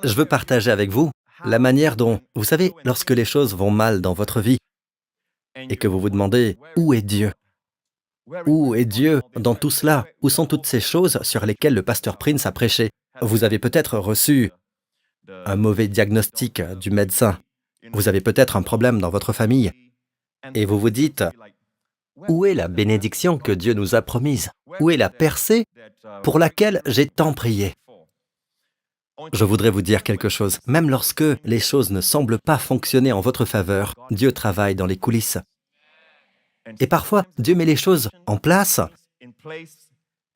Je veux partager avec vous la manière dont, vous savez, lorsque les choses vont mal dans votre vie et que vous vous demandez « Où est Dieu ?» Où est Dieu dans tout cela? Où sont toutes ces choses sur lesquelles le pasteur Prince a prêché? Vous avez peut-être reçu un mauvais diagnostic du médecin. Vous avez peut-être un problème dans votre famille. Et vous vous dites, où est la bénédiction que Dieu nous a promise? Où est la percée pour laquelle j'ai tant prié? Je voudrais vous dire quelque chose. Même lorsque les choses ne semblent pas fonctionner en votre faveur, Dieu travaille dans les coulisses. Et parfois, Dieu met les choses en place,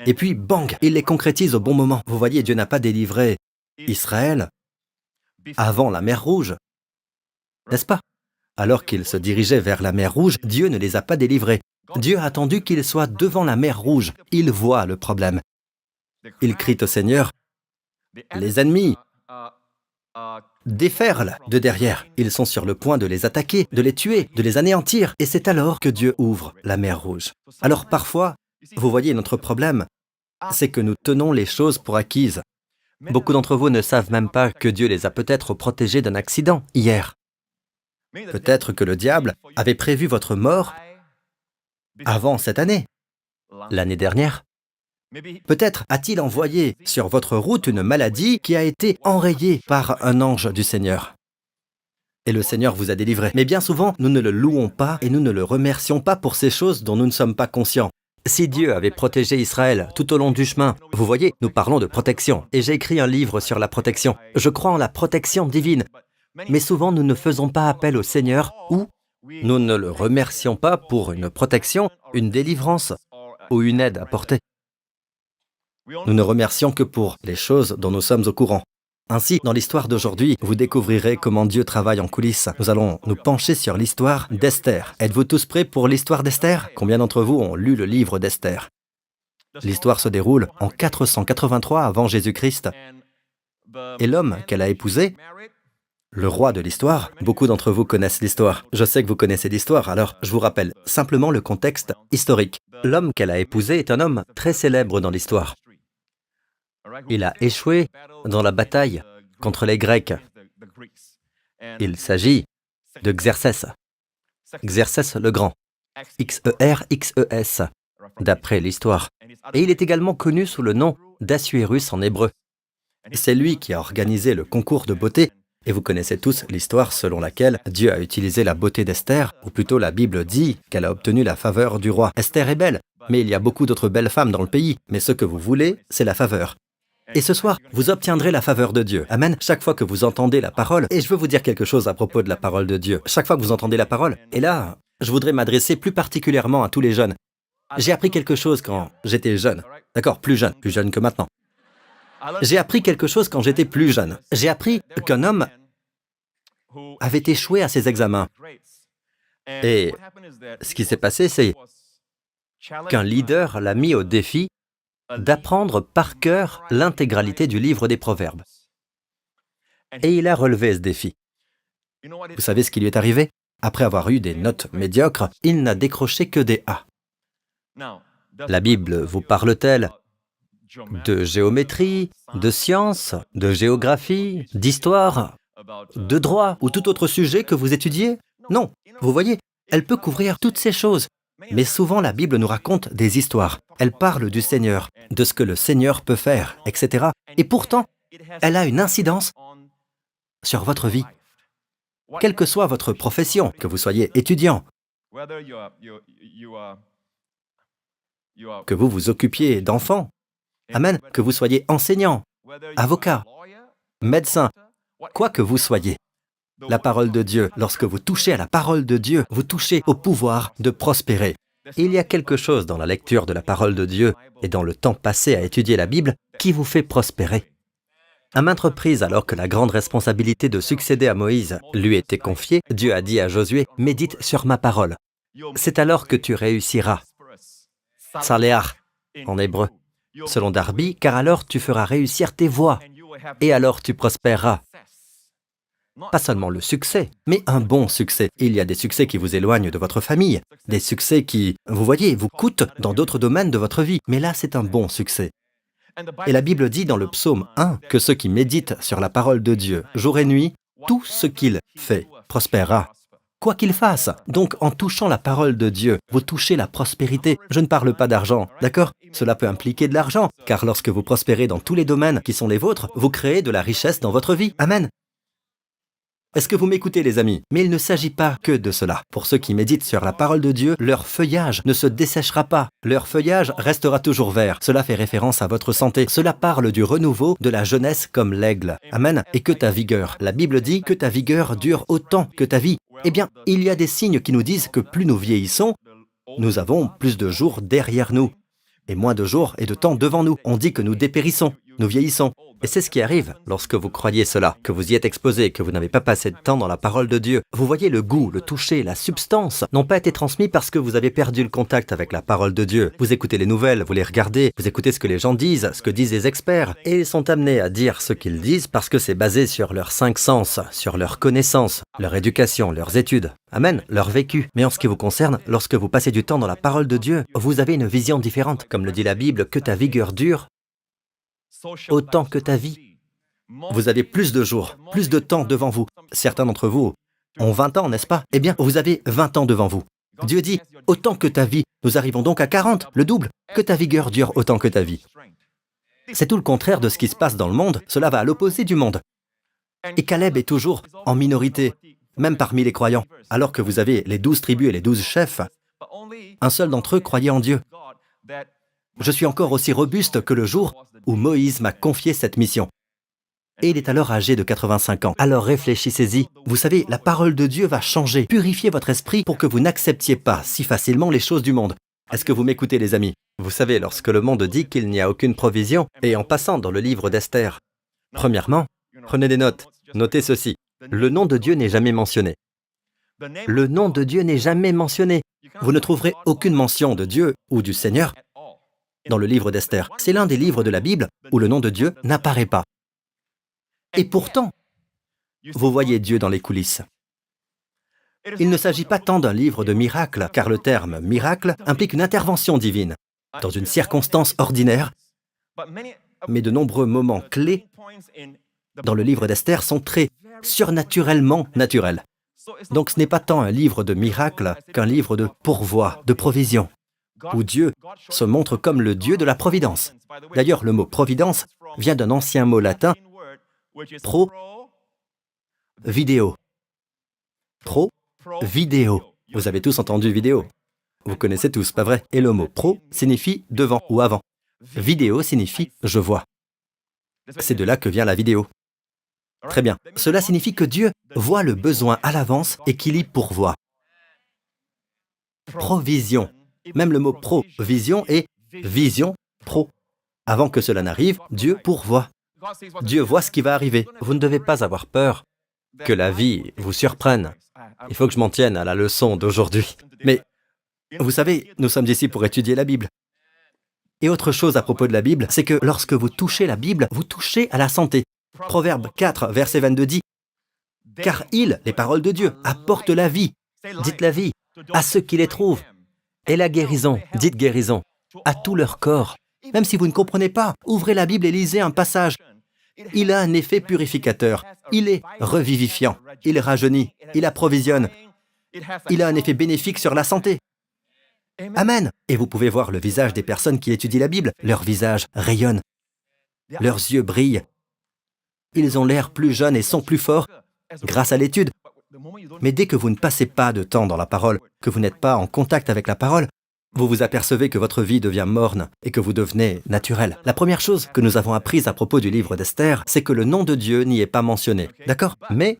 et puis, bang, il les concrétise au bon moment. Vous voyez, Dieu n'a pas délivré Israël avant la mer Rouge, n'est-ce pas? Alors qu'ils se dirigeaient vers la mer Rouge, Dieu ne les a pas délivrés. Dieu a attendu qu'ils soient devant la mer Rouge. Il voit le problème. Il crie au Seigneur, les ennemis déferlent de derrière. Ils sont sur le point de les attaquer, de les tuer, de les anéantir. Et c'est alors que Dieu ouvre la mer Rouge. Alors parfois, vous voyez, notre problème, c'est que nous tenons les choses pour acquises. Beaucoup d'entre vous ne savent même pas que Dieu les a peut-être protégés d'un accident hier. Peut-être que le diable avait prévu votre mort avant cette année, l'année dernière. Peut-être a-t-il envoyé sur votre route une maladie qui a été enrayée par un ange du Seigneur. Et le Seigneur vous a délivré. Mais bien souvent, nous ne le louons pas et nous ne le remercions pas pour ces choses dont nous ne sommes pas conscients. Si Dieu avait protégé Israël tout au long du chemin, vous voyez, nous parlons de protection. Et j'ai écrit un livre sur la protection. Je crois en la protection divine. Mais souvent, nous ne faisons pas appel au Seigneur ou nous ne le remercions pas pour une protection, une délivrance ou une aide apportée. Nous ne remercions que pour les choses dont nous sommes au courant. Ainsi, dans l'histoire d'aujourd'hui, vous découvrirez comment Dieu travaille en coulisses. Nous allons nous pencher sur l'histoire d'Esther. Êtes-vous tous prêts pour l'histoire d'Esther? Combien d'entre vous ont lu le livre d'Esther? L'histoire se déroule en 483 avant Jésus-Christ. Et l'homme qu'elle a épousé, le roi de l'histoire, beaucoup d'entre vous connaissent l'histoire. Je sais que vous connaissez l'histoire, alors je vous rappelle simplement le contexte historique. L'homme qu'elle a épousé est un homme très célèbre dans l'histoire. Il a échoué dans la bataille contre les Grecs. Il s'agit de Xerxès. Xerxès le Grand. X-E-R-X-E-S, d'après l'histoire. Et il est également connu sous le nom d'Assuérus en hébreu. C'est lui qui a organisé le concours de beauté. Et vous connaissez tous l'histoire selon laquelle Dieu a utilisé la beauté d'Esther, ou plutôt la Bible dit qu'elle a obtenu la faveur du roi. Esther est belle, mais il y a beaucoup d'autres belles femmes dans le pays. Mais ce que vous voulez, c'est la faveur. Et ce soir, vous obtiendrez la faveur de Dieu. Amen. Chaque fois que vous entendez la parole, et je veux vous dire quelque chose à propos de la parole de Dieu. Chaque fois que vous entendez la parole, et là, je voudrais m'adresser plus particulièrement à tous les jeunes. J'ai appris quelque chose quand j'étais jeune. D'accord, plus jeune que maintenant. J'ai appris quelque chose quand j'étais plus jeune. J'ai appris qu'un homme avait échoué à ses examens. Et ce qui s'est passé, c'est qu'un leader l'a mis au défi d'apprendre par cœur l'intégralité du livre des Proverbes. Et il a relevé ce défi. Vous savez ce qui lui est arrivé? Après avoir eu des notes médiocres, il n'a décroché que des A. La Bible vous parle-t-elle de géométrie, de sciences, de géographie, d'histoire, de droit ou tout autre sujet que vous étudiez? Non. Vous voyez, elle peut couvrir toutes ces choses. Mais souvent, la Bible nous raconte des histoires. Elle parle du Seigneur, de ce que le Seigneur peut faire, etc. Et pourtant, elle a une incidence sur votre vie. Quelle que soit votre profession, que vous soyez étudiant, que vous vous occupiez d'enfants, amen, que vous soyez enseignant, avocat, médecin, quoi que vous soyez. La parole de Dieu, lorsque vous touchez à la parole de Dieu, vous touchez au pouvoir de prospérer. Et il y a quelque chose dans la lecture de la parole de Dieu et dans le temps passé à étudier la Bible qui vous fait prospérer. À maintes reprises, alors que la grande responsabilité de succéder à Moïse lui était confiée, Dieu a dit à Josué, « Médite sur ma parole. C'est alors que tu réussiras. » Saléach, en hébreu, selon Darby, car alors tu feras réussir tes voies, et alors tu prospéreras. Pas seulement le succès, mais un bon succès. Il y a des succès qui vous éloignent de votre famille, des succès qui, vous voyez, vous coûtent dans d'autres domaines de votre vie. Mais là, c'est un bon succès. Et la Bible dit dans le psaume 1 que ceux qui méditent sur la parole de Dieu jour et nuit, tout ce qu'il fait prospérera. Quoi qu'il fasse. Donc, en touchant la parole de Dieu, vous touchez la prospérité. Je ne parle pas d'argent, d'accord? Cela peut impliquer de l'argent, car lorsque vous prospérez dans tous les domaines qui sont les vôtres, vous créez de la richesse dans votre vie. Amen. Est-ce que vous m'écoutez, les amis? Mais il ne s'agit pas que de cela. Pour ceux qui méditent sur la parole de Dieu, leur feuillage ne se desséchera pas. Leur feuillage restera toujours vert. Cela fait référence à votre santé. Cela parle du renouveau de la jeunesse comme l'aigle. Amen. Et que ta vigueur. La Bible dit que ta vigueur dure autant que ta vie. Eh bien, il y a des signes qui nous disent que plus nous vieillissons, nous avons plus de jours derrière nous. Et moins de jours et de temps devant nous. On dit que nous dépérissons, nous vieillissons. Et c'est ce qui arrive lorsque vous croyez cela, que vous y êtes exposé, que vous n'avez pas passé de temps dans la parole de Dieu. Vous voyez, le goût, le toucher, la substance n'ont pas été transmis parce que vous avez perdu le contact avec la parole de Dieu. Vous écoutez les nouvelles, vous les regardez, vous écoutez ce que les gens disent, ce que disent les experts, et ils sont amenés à dire ce qu'ils disent parce que c'est basé sur leurs 5 sens, sur leur connaissance, leur éducation, leurs études. Amen, leur vécu. Mais en ce qui vous concerne, lorsque vous passez du temps dans la parole de Dieu, vous avez une vision différente. Comme le dit la Bible, que ta vigueur dure autant que ta vie. Vous avez plus de jours, plus de temps devant vous. Certains d'entre vous ont 20 ans, n'est-ce pas? Eh bien, vous avez 20 ans devant vous. Dieu dit, autant que ta vie. Nous arrivons donc à 40, le double. Que ta vigueur dure autant que ta vie. C'est tout le contraire de ce qui se passe dans le monde. Cela va à l'opposé du monde. Et Caleb est toujours en minorité, même parmi les croyants. Alors que vous avez les 12 tribus et les 12 chefs, un seul d'entre eux croyait en Dieu. Je suis encore aussi robuste que le jour où Moïse m'a confié cette mission. Et il est alors âgé de 85 ans. Alors réfléchissez-y. Vous savez, la parole de Dieu va changer, purifier votre esprit pour que vous n'acceptiez pas si facilement les choses du monde. Est-ce que vous m'écoutez, les amis? Vous savez, lorsque le monde dit qu'il n'y a aucune provision, et en passant dans le livre d'Esther, premièrement, prenez des notes, notez ceci. Le nom de Dieu n'est jamais mentionné. Le nom de Dieu n'est jamais mentionné. Vous ne trouverez aucune mention de Dieu ou du Seigneur dans le livre d'Esther. C'est l'un des livres de la Bible où le nom de Dieu n'apparaît pas. Et pourtant, vous voyez Dieu dans les coulisses. Il ne s'agit pas tant d'un livre de miracles, car le terme « miracle » implique une intervention divine, dans une circonstance ordinaire, mais de nombreux moments clés dans le livre d'Esther sont très surnaturellement naturels. Donc ce n'est pas tant un livre de miracles qu'un livre de pourvoi, de provision, où Dieu se montre comme le Dieu de la providence. D'ailleurs, le mot « providence » vient d'un ancien mot latin, pro, vidéo. Pro, vidéo. Vous avez tous entendu vidéo. Vous connaissez tous, pas vrai? Et le mot pro signifie devant ou avant. Vidéo signifie je vois. C'est de là que vient la vidéo. Très bien. Cela signifie que Dieu voit le besoin à l'avance et qu'il y pourvoit. Provision. Même le mot provision est vision pro. Avant que cela n'arrive, Dieu pourvoit. Dieu voit ce qui va arriver. Vous ne devez pas avoir peur que la vie vous surprenne. Il faut que je m'en tienne à la leçon d'aujourd'hui. Mais, vous savez, nous sommes ici pour étudier la Bible. Et autre chose à propos de la Bible, c'est que lorsque vous touchez la Bible, vous touchez à la santé. Proverbe 4, verset 22 dit, « Car il, les paroles de Dieu, apportent la vie, dites la vie, à ceux qui les trouvent, et la guérison, dites guérison, à tout leur corps. » Même si vous ne comprenez pas, ouvrez la Bible et lisez un passage. Il a un effet purificateur, il est revivifiant, il rajeunit, il approvisionne, il a un effet bénéfique sur la santé. Amen. Et vous pouvez voir le visage des personnes qui étudient la Bible. Leur visage rayonne, leurs yeux brillent. Ils ont l'air plus jeunes et sont plus forts grâce à l'étude. Mais dès que vous ne passez pas de temps dans la parole, que vous n'êtes pas en contact avec la parole, vous vous apercevez que votre vie devient morne et que vous devenez naturel. La première chose que nous avons apprise à propos du livre d'Esther, c'est que le nom de Dieu n'y est pas mentionné. D'accord? Mais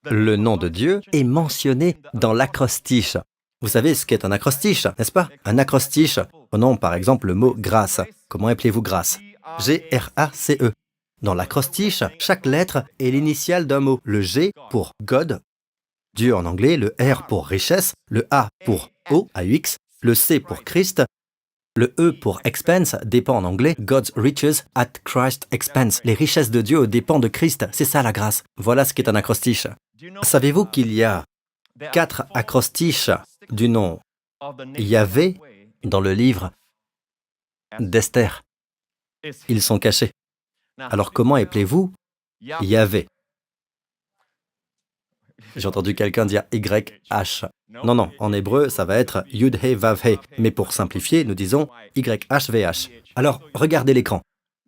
le nom de Dieu est mentionné dans l'acrostiche. Vous savez ce qu'est un acrostiche, n'est-ce pas? Un acrostiche, prenons par exemple le mot grâce. Comment appelez-vous grâce? G-R-A-C-E. Dans l'acrostiche, chaque lettre est l'initiale d'un mot. Le G pour God, Dieu en anglais, le R pour richesse, le A pour O, A-U-X, le C pour Christ, le E pour expense dépend en anglais, God's riches at Christ's expense. Les richesses de Dieu dépendent de Christ, c'est ça la grâce. Voilà ce qu'est un acrostiche. Savez-vous qu'il y a 4 acrostiches du nom Yahvé dans le livre d'Esther? Ils sont cachés. Alors comment appelez-vous Yahvé? J'ai entendu quelqu'un dire YH. Non, non, en hébreu, ça va être Yud-He Vav-He. Mais pour simplifier, nous disons YHVH. Alors, regardez l'écran.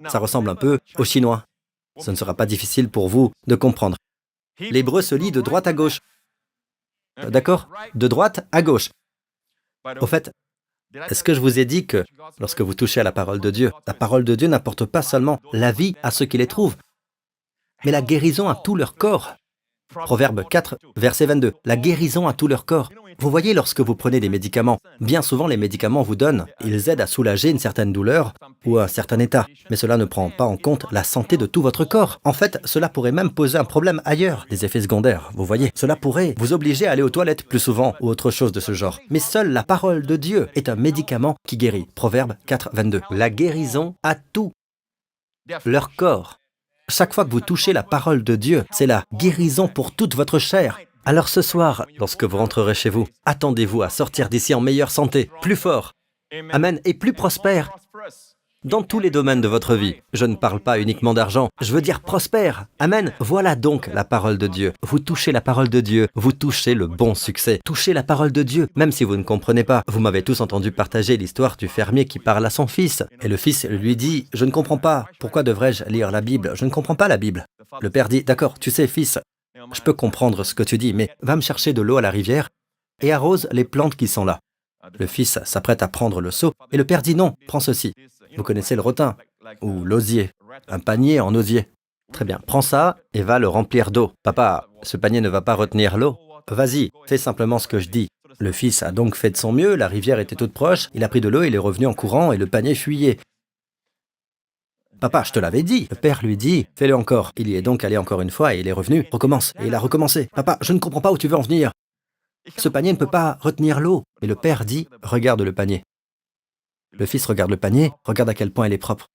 Ça ressemble un peu au chinois. Ce ne sera pas difficile pour vous de comprendre. L'hébreu se lit de droite à gauche. D'accord? De droite à gauche. Au fait, est-ce que je vous ai dit que lorsque vous touchez à la parole de Dieu n'apporte pas seulement la vie à ceux qui les trouvent, mais la guérison à tout leur corps? Proverbe 4, verset 22. La guérison à tout leur corps. Vous voyez, lorsque vous prenez des médicaments, bien souvent les médicaments vous donnent, ils aident à soulager une certaine douleur ou un certain état, mais cela ne prend pas en compte la santé de tout votre corps. En fait, cela pourrait même poser un problème ailleurs, des effets secondaires, vous voyez. Cela pourrait vous obliger à aller aux toilettes plus souvent ou autre chose de ce genre. Mais seule la parole de Dieu est un médicament qui guérit. Proverbe 4, 22. La guérison à tout leur corps. Chaque fois que vous touchez la parole de Dieu, c'est la guérison pour toute votre chair. Alors ce soir, lorsque vous rentrerez chez vous, attendez-vous à sortir d'ici en meilleure santé, plus fort, amen, et plus prospère, dans tous les domaines de votre vie. Je ne parle pas uniquement d'argent, je veux dire prospère, amen. Voilà donc la parole de Dieu. Vous touchez la parole de Dieu, vous touchez le bon succès. Touchez la parole de Dieu, même si vous ne comprenez pas. Vous m'avez tous entendu partager l'histoire du fermier qui parle à son fils. Et le fils lui dit, « Je ne comprends pas, pourquoi devrais-je lire la Bible? Je ne comprends pas la Bible. » Le père dit, « D'accord, tu sais, fils, je peux comprendre ce que tu dis, mais va me chercher de l'eau à la rivière et arrose les plantes qui sont là. » Le fils s'apprête à prendre le seau et le père dit, « Non, prends ceci. » Vous connaissez le rotin ou l'osier, un panier en osier. Très bien, prends ça et va le remplir d'eau. Papa, ce panier ne va pas retenir l'eau. Vas-y, fais simplement ce que je dis. Le fils a donc fait de son mieux, la rivière était toute proche, il a pris de l'eau, il est revenu en courant et le panier fuyait. Papa, je te l'avais dit. Le père lui dit, fais-le encore. Il y est donc allé encore une fois et il est revenu, recommence. Et il a recommencé. Papa, je ne comprends pas où tu veux en venir. Ce panier ne peut pas retenir l'eau. Et le père dit, regarde le panier. Le fils regarde le panier, regarde à quel point il est propre.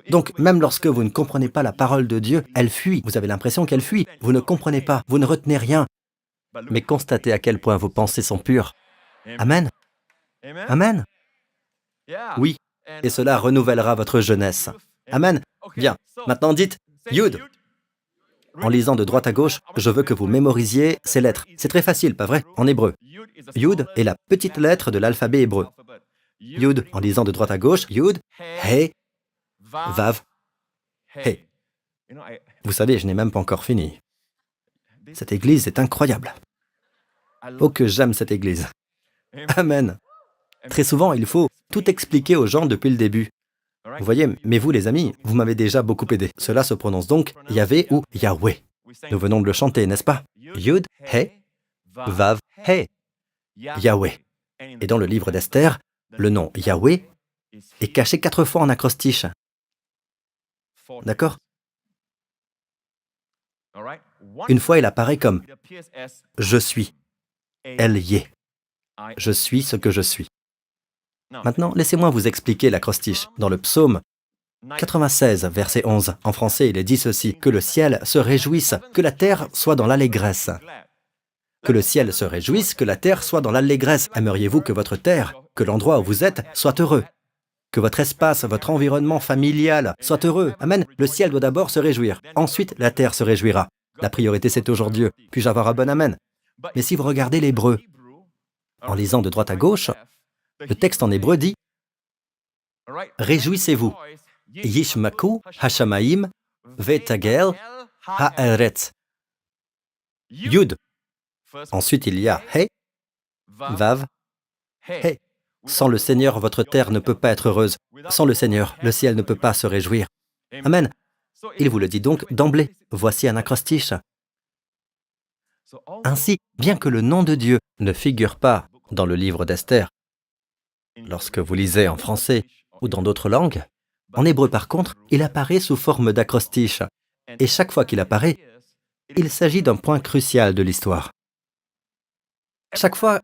Donc, même lorsque vous ne comprenez pas la parole de Dieu, elle fuit. Vous avez l'impression qu'elle fuit. Vous ne comprenez pas, vous ne retenez rien. Mais constatez à quel point vos pensées sont pures. Amen. Amen. Oui, et cela renouvellera votre jeunesse. Amen. Bien, maintenant dites Yud. En lisant de droite à gauche, je veux que vous mémorisiez ces lettres. C'est très facile, pas vrai? En hébreu. Yud est la petite lettre de l'alphabet hébreu. Yud, en lisant de droite à gauche, Yud, He, Vav, He. Vous savez, je n'ai même pas encore fini. Cette église est incroyable. Oh, que j'aime cette église. Amen. Très souvent, il faut tout expliquer aux gens depuis le début. Vous voyez, mais vous, les amis, vous m'avez déjà beaucoup aidé. Cela se prononce donc Yahvé ou Yahweh. Nous venons de le chanter, n'est-ce pas? Yud, He, Vav, He. Yahweh. Et dans le livre d'Esther, le nom Yahweh est caché 4 fois en acrostiche. D'accord? Une fois, il apparaît comme « Je suis ». El Yé. Je suis ce que je suis. Maintenant, laissez-moi vous expliquer l'acrostiche. Dans le psaume 96, verset 11, en français, il est dit ceci, « Que le ciel se réjouisse, que la terre soit dans l'allégresse. » Que le ciel se réjouisse, que la terre soit dans l'allégresse. Aimeriez-vous que votre terre, que l'endroit où vous êtes, soit heureux? Que votre espace, votre environnement familial soit heureux. Amen. Le ciel doit d'abord se réjouir. Ensuite, la terre se réjouira. La priorité, c'est toujours Dieu. Puis-je avoir un bon amen? Mais si vous regardez l'hébreu, en lisant de droite à gauche, le texte en hébreu dit « Réjouissez-vous, Yishmaku Hashamaim Vetagel Haaretz. » Yud. Ensuite, il y a He, Vav, He. Sans le Seigneur, votre terre ne peut pas être heureuse. Sans le Seigneur, le ciel ne peut pas se réjouir. Amen. Il vous le dit donc d'emblée. Voici un acrostiche. Ainsi, bien que le nom de Dieu ne figure pas dans le livre d'Esther, lorsque vous lisez en français ou dans d'autres langues, en hébreu par contre, il apparaît sous forme d'acrostiche. Et chaque fois qu'il apparaît, il s'agit d'un point crucial de l'histoire. Chaque fois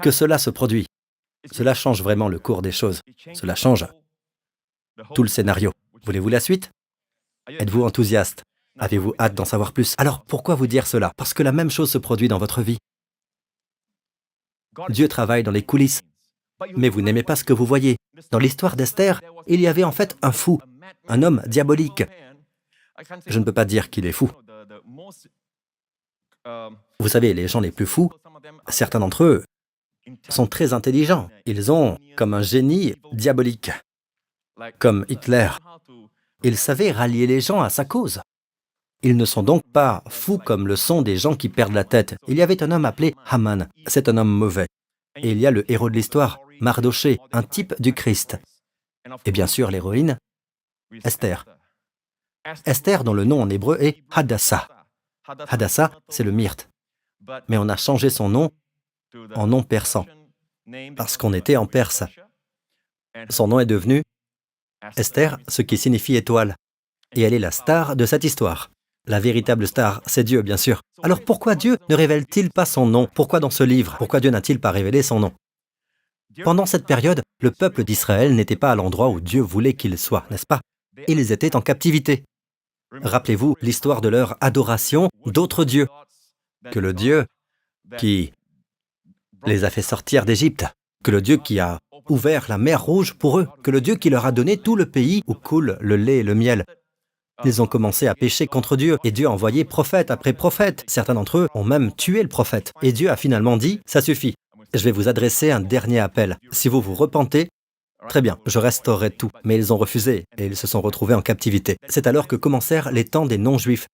que cela se produit, cela change vraiment le cours des choses. Cela change tout le scénario. Voulez-vous la suite? Êtes-vous enthousiaste? Avez-vous hâte d'en savoir plus? Alors, pourquoi vous dire cela? Parce que la même chose se produit dans votre vie. Dieu travaille dans les coulisses, mais vous n'aimez pas ce que vous voyez. Dans l'histoire d'Esther, il y avait en fait un fou, un homme diabolique. Je ne peux pas dire qu'il est fou. Vous savez, les gens les plus fous, certains d'entre eux sont très intelligents. Ils ont comme un génie diabolique, comme Hitler. Ils savaient rallier les gens à sa cause. Ils ne sont donc pas fous comme le sont des gens qui perdent la tête. Il y avait un homme appelé Haman. C'est un homme mauvais. Et il y a le héros de l'histoire, Mardochée, un type du Christ. Et bien sûr, l'héroïne, Esther. Esther, dont le nom en hébreu est Hadassah. Hadassah, c'est le myrte. Mais on a changé son nom en nom persan, parce qu'on était en Perse. Son nom est devenu Esther, ce qui signifie étoile. Et elle est la star de cette histoire. La véritable star, c'est Dieu, bien sûr. Alors pourquoi Dieu ne révèle-t-il pas son nom? Pourquoi dans ce livre? Pourquoi Dieu n'a-t-il pas révélé son nom? Pendant cette période, le peuple d'Israël n'était pas à l'endroit où Dieu voulait qu'il soit, n'est-ce pas? Ils étaient en captivité. Rappelez-vous l'histoire de leur adoration d'autres dieux, que le Dieu qui les a fait sortir d'Égypte, que le Dieu qui a ouvert la mer Rouge pour eux, que le Dieu qui leur a donné tout le pays où coule le lait et le miel. Ils ont commencé à pécher contre Dieu, et Dieu a envoyé prophète après prophète. Certains d'entre eux ont même tué le prophète. Et Dieu a finalement dit, « Ça suffit, je vais vous adresser un dernier appel. Si vous vous repentez, très bien, je restaurerai tout. » Mais ils ont refusé, et ils se sont retrouvés en captivité. C'est alors que commencèrent les temps des non-juifs.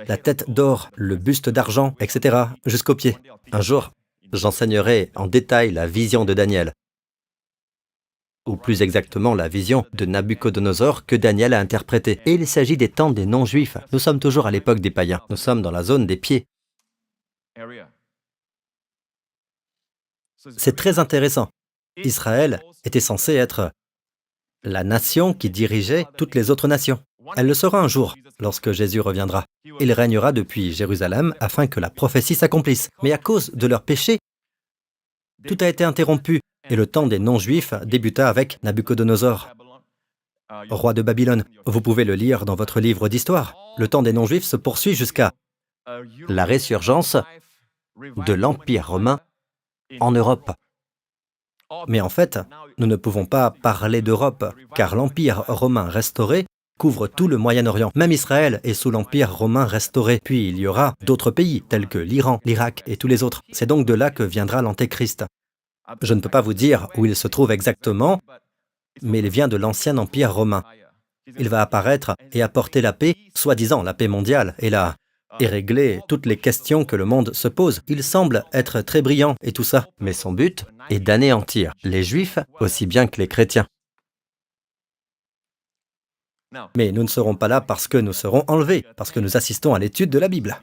La tête d'or, le buste d'argent, etc., jusqu'aux pieds. Un jour, j'enseignerai en détail la vision de Daniel, ou plus exactement la vision de Nabuchodonosor que Daniel a interprétée. Et il s'agit des temps des non-juifs. Nous sommes toujours à l'époque des païens. Nous sommes dans la zone des pieds. C'est très intéressant. Israël était censé être la nation qui dirigeait toutes les autres nations. Elle le sera un jour, lorsque Jésus reviendra. Il régnera depuis Jérusalem afin que la prophétie s'accomplisse. Mais à cause de leurs péchés, tout a été interrompu. Et le temps des non-juifs débuta avec Nabuchodonosor, roi de Babylone. Vous pouvez le lire dans votre livre d'histoire. Le temps des non-juifs se poursuit jusqu'à la résurgence de l'Empire romain en Europe. Mais en fait, nous ne pouvons pas parler d'Europe, car l'Empire romain restauré couvre tout le Moyen-Orient. Même Israël est sous l'Empire romain restauré. Puis il y aura d'autres pays, tels que l'Iran, l'Irak et tous les autres. C'est donc de là que viendra l'Antéchrist. Je ne peux pas vous dire où il se trouve exactement, mais il vient de l'ancien Empire romain. Il va apparaître et apporter la paix, soi-disant la paix mondiale, et régler toutes les questions que le monde se pose. Il semble être très brillant et tout ça, mais son but est d'anéantir les Juifs aussi bien que les chrétiens. Mais nous ne serons pas là parce que nous serons enlevés, parce que nous assistons à l'étude de la Bible.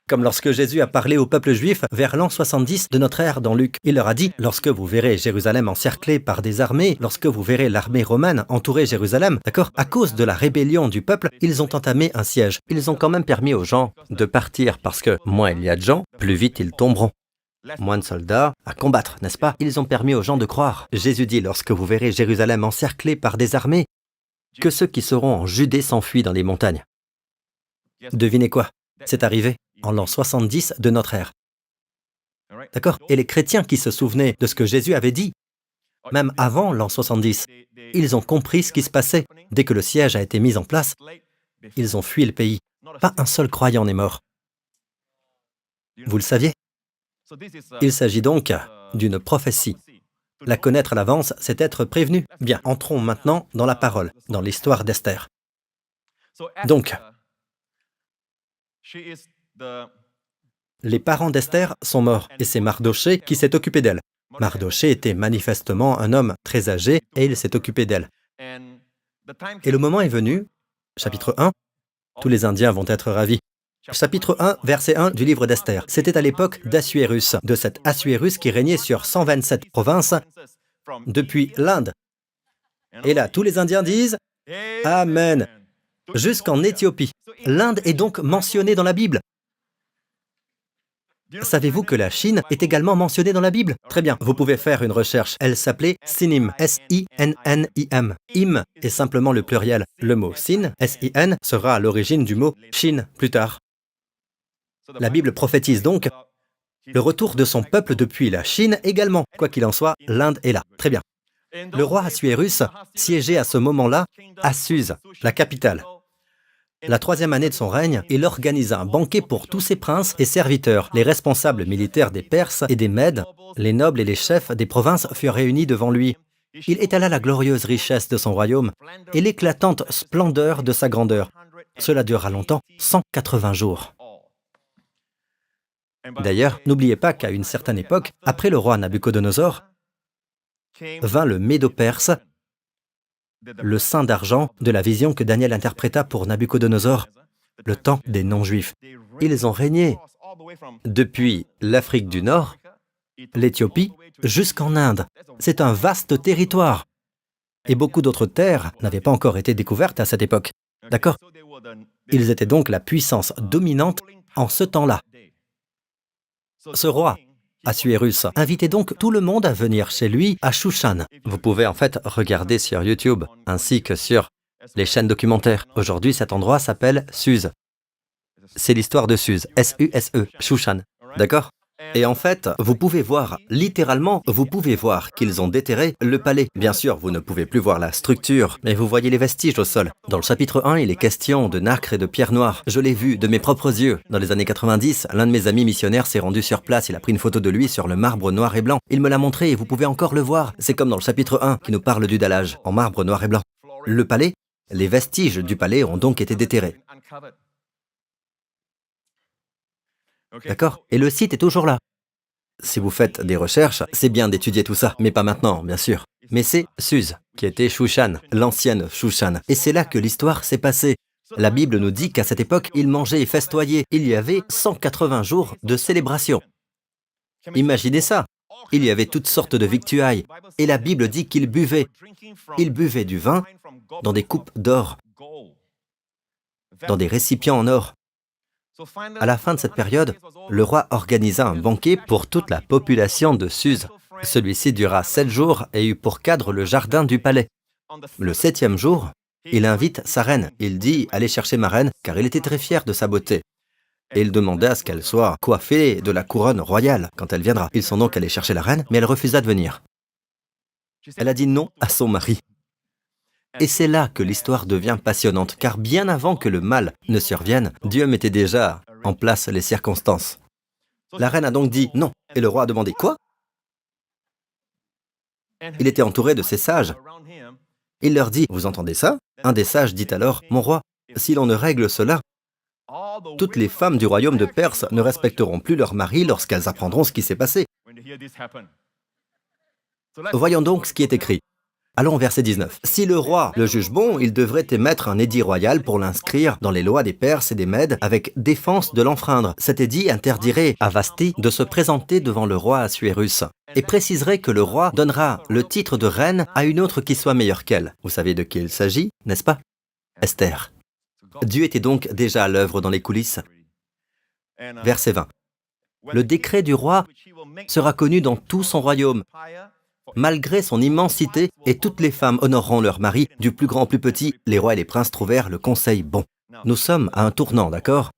Comme lorsque Jésus a parlé au peuple juif vers l'an 70 de notre ère dans Luc. Il leur a dit, lorsque vous verrez Jérusalem encerclée par des armées, lorsque vous verrez l'armée romaine entourer Jérusalem, d'accord? À cause de la rébellion du peuple, ils ont entamé un siège. Ils ont quand même permis aux gens de partir parce que moins il y a de gens, plus vite ils tomberont. Moins de soldats à combattre, n'est-ce pas? Ils ont permis aux gens de croire. Jésus dit, lorsque vous verrez Jérusalem encerclée par des armées, que ceux qui seront en Judée s'enfuient dans les montagnes. Devinez quoi? C'est arrivé en l'an 70 de notre ère. D'accord? Et les chrétiens qui se souvenaient de ce que Jésus avait dit, même avant l'an 70, ils ont compris ce qui se passait. Dès que le siège a été mis en place, ils ont fui le pays. Pas un seul croyant n'est mort. Vous le saviez? Il s'agit donc d'une prophétie. La connaître à l'avance, c'est être prévenu. Bien, entrons maintenant dans la parole, dans l'histoire d'Esther. Donc, les parents d'Esther sont morts, et c'est Mardochée qui s'est occupé d'elle. Mardochée était manifestement un homme très âgé, et il s'est occupé d'elle. Et le moment est venu, chapitre 1, tous les Indiens vont être ravis. Chapitre 1, verset 1 du livre d'Esther. C'était à l'époque d'Assuérus, de cet Assuérus qui régnait sur 127 provinces depuis l'Inde. Et là, tous les Indiens disent « Amen » jusqu'en Éthiopie. L'Inde est donc mentionnée dans la Bible. Savez-vous que la Chine est également mentionnée dans la Bible? Très bien, vous pouvez faire une recherche. Elle s'appelait Sinim, S-I-N-N-I-M. Im est simplement le pluriel. Le mot Sin, S-I-N, sera à l'origine du mot Chine plus tard. La Bible prophétise donc Le retour de son peuple depuis la Chine également. Quoi qu'il en soit, l'Inde est là. Très bien. Le roi Assuérus siégeait à ce moment-là à Suse, la capitale. La 3e année de son règne, il organisa un banquet pour tous ses princes et serviteurs. Les responsables militaires des Perses et des Mèdes, les nobles et les chefs des provinces furent réunis devant lui. Il étala la glorieuse richesse de son royaume et l'éclatante splendeur de sa grandeur. Cela dura longtemps, 180 jours. D'ailleurs, n'oubliez pas qu'à une certaine époque, après le roi Nabuchodonosor, vint le Médo-Perse, le saint d'argent de la vision que Daniel interpréta pour Nabuchodonosor, le temps des non-juifs. Ils ont régné depuis l'Afrique du Nord, l'Éthiopie, jusqu'en Inde. C'est un vaste territoire. Et beaucoup d'autres terres n'avaient pas encore été découvertes à cette époque. D'accord? Ils étaient donc la puissance dominante en ce temps-là. Ce roi, Assuérus, invitait donc tout le monde à venir chez lui à Shushan. Vous pouvez en fait regarder sur YouTube, ainsi que sur les chaînes documentaires. Aujourd'hui, cet endroit s'appelle Suse. C'est l'histoire de Suse, S-U-S-E, Shushan. D'accord? Et en fait, vous pouvez voir, littéralement, vous pouvez voir qu'ils ont déterré le palais. Bien sûr, vous ne pouvez plus voir la structure, mais vous voyez les vestiges au sol. Dans le chapitre 1, il est question de nacre et de pierre noire. Je l'ai vu de mes propres yeux. Dans les années 90, l'un de mes amis missionnaires s'est rendu sur place. Il a pris une photo de lui sur le marbre noir et blanc. Il me l'a montré et vous pouvez encore le voir. C'est comme dans le chapitre 1 qui nous parle du dallage, en marbre noir et blanc. Le palais, les vestiges du palais ont donc été déterrés. D'accord? Et le site est toujours là. Si vous faites des recherches, c'est bien d'étudier tout ça, mais pas maintenant, bien sûr. Mais c'est Suse, qui était Shushan, l'ancienne Shushan. Et c'est là que l'histoire s'est passée. La Bible nous dit qu'à cette époque, ils mangeaient et festoyaient. Il y avait 180 jours de célébration. Imaginez ça. Il y avait toutes sortes de victuailles. Et la Bible dit qu'ils buvaient. Ils buvaient du vin dans des coupes d'or, dans des récipients en or. À la fin de cette période, le roi organisa un banquet pour toute la population de Suse. Celui-ci dura 7 jours et eut pour cadre le jardin du palais. Le 7e jour, il invite sa reine. Il dit « Allez chercher ma reine » car il était très fier de sa beauté. Et il demanda à ce qu'elle soit coiffée de la couronne royale quand elle viendra. Ils sont donc allés chercher la reine, mais elle refusa de venir. Elle a dit non à son mari. Et c'est là que l'histoire devient passionnante, car bien avant que le mal ne survienne, Dieu mettait déjà en place les circonstances. La reine a donc dit non, et le roi a demandé quoi? Il était entouré de ses sages. Il leur dit, vous entendez ça? Un des sages dit alors, mon roi, si l'on ne règle cela, toutes les femmes du royaume de Perse ne respecteront plus leur mari lorsqu'elles apprendront ce qui s'est passé. Voyons donc ce qui est écrit. Allons au verset 19. Si le roi le juge bon, il devrait émettre un édit royal pour l'inscrire dans les lois des Perses et des Mèdes avec défense de l'enfreindre. Cet édit interdirait à Vashti de se présenter devant le roi Assuérus et préciserait que le roi donnera le titre de reine à une autre qui soit meilleure qu'elle. Vous savez de qui il s'agit, n'est-ce pas? Esther. Dieu était donc déjà à l'œuvre dans les coulisses. Verset 20. Le décret du roi sera connu dans tout son royaume. Malgré son immensité, et toutes les femmes honoreront leur mari, du plus grand au plus petit, les rois et les princes trouvèrent le conseil bon. Nous sommes à un tournant, d'accord?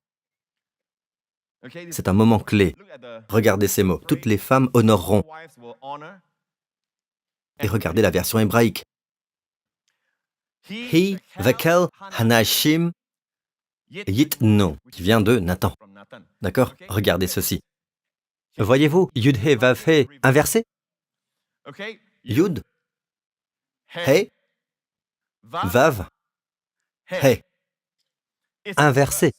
C'est un moment clé. Regardez ces mots. Toutes les femmes honoreront. Et regardez la version hébraïque. Hi, Vakel, Hanashim, Yitno, qui vient de Nathan. D'accord? Regardez ceci. Voyez-vous, Yud He Vav He inversé? Yud, He, Vav, He. Inversé.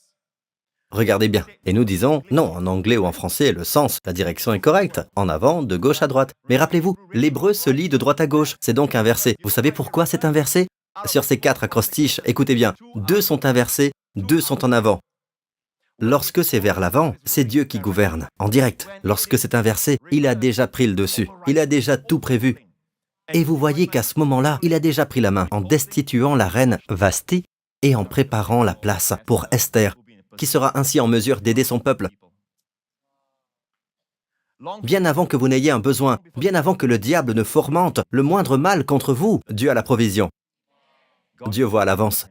Regardez bien. Et nous disons, non, en anglais ou en français, le sens, la direction est correcte. En avant, de gauche à droite. Mais rappelez-vous, l'hébreu se lit de droite à gauche. C'est donc inversé. Vous savez pourquoi c'est inversé? Sur ces 4 acrostiches, écoutez bien, 2 sont inversés, 2 sont en avant. Lorsque c'est vers l'avant, c'est Dieu qui gouverne, en direct. Lorsque c'est inversé, il a déjà pris le dessus. Il a déjà tout prévu. Et vous voyez qu'à ce moment-là, il a déjà pris la main en destituant la reine Vashti et en préparant la place pour Esther, qui sera ainsi en mesure d'aider son peuple. Bien avant que vous n'ayez un besoin, bien avant que le diable ne fourmente le moindre mal contre vous, Dieu a la provision. Dieu voit à l'avance.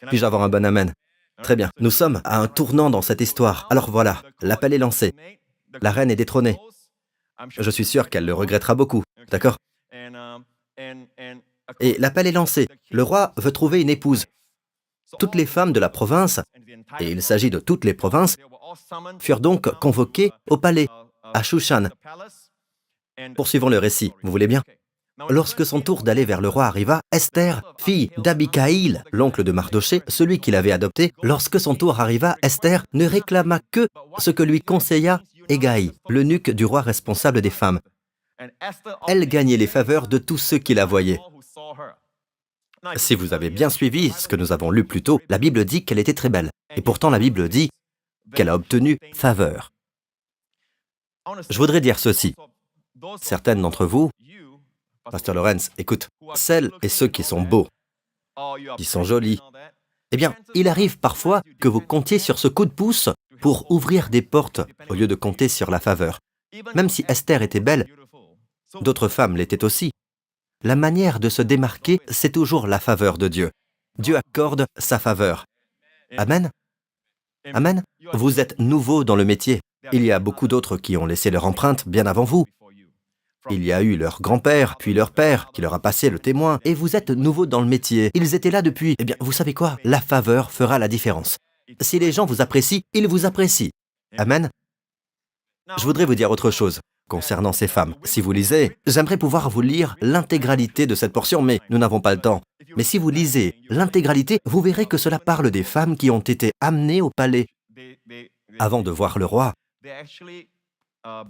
Puis-je avoir un bon amen? Très bien. Nous sommes à un tournant dans cette histoire. Alors voilà, l'appel est lancé. La reine est détrônée. Je suis sûr qu'elle le regrettera beaucoup, d'accord? Et l'appel est lancé. Le roi veut trouver une épouse. Toutes les femmes de la province, et il s'agit de toutes les provinces, furent donc convoquées au palais, à Shushan. Poursuivons le récit, vous voulez bien? Lorsque son tour d'aller vers le roi arriva, Esther, fille d'Abikaïl, l'oncle de Mardoché, celui qui l'avait adopté, lorsque son tour arriva, Esther ne réclama que ce que lui conseilla Hégaï, l'eunuque du roi responsable des femmes. Elle gagnait les faveurs de tous ceux qui la voyaient. Si vous avez bien suivi ce que nous avons lu plus tôt, la Bible dit qu'elle était très belle. Et pourtant la Bible dit qu'elle a obtenu faveur. Je voudrais dire ceci. Certaines d'entre vous, Pasteur Lorenz, écoute, celles et ceux qui sont beaux, qui sont jolis, eh bien, il arrive parfois que vous comptiez sur ce coup de pouce pour ouvrir des portes au lieu de compter sur la faveur. Même si Esther était belle, d'autres femmes l'étaient aussi. La manière de se démarquer, c'est toujours la faveur de Dieu. Dieu accorde sa faveur. Amen. Amen. Vous êtes nouveau dans le métier. Il y a beaucoup d'autres qui ont laissé leur empreinte bien avant vous. Il y a eu leur grand-père, puis leur père, qui leur a passé le témoin, et vous êtes nouveau dans le métier. Ils étaient là depuis. Eh bien, vous savez quoi? La faveur fera la différence. Si les gens vous apprécient, ils vous apprécient. Amen. Je voudrais vous dire autre chose concernant ces femmes. Si vous lisez, j'aimerais pouvoir vous lire l'intégralité de cette portion, mais nous n'avons pas le temps. Mais si vous lisez l'intégralité, vous verrez que cela parle des femmes qui ont été amenées au palais. Avant de voir le roi,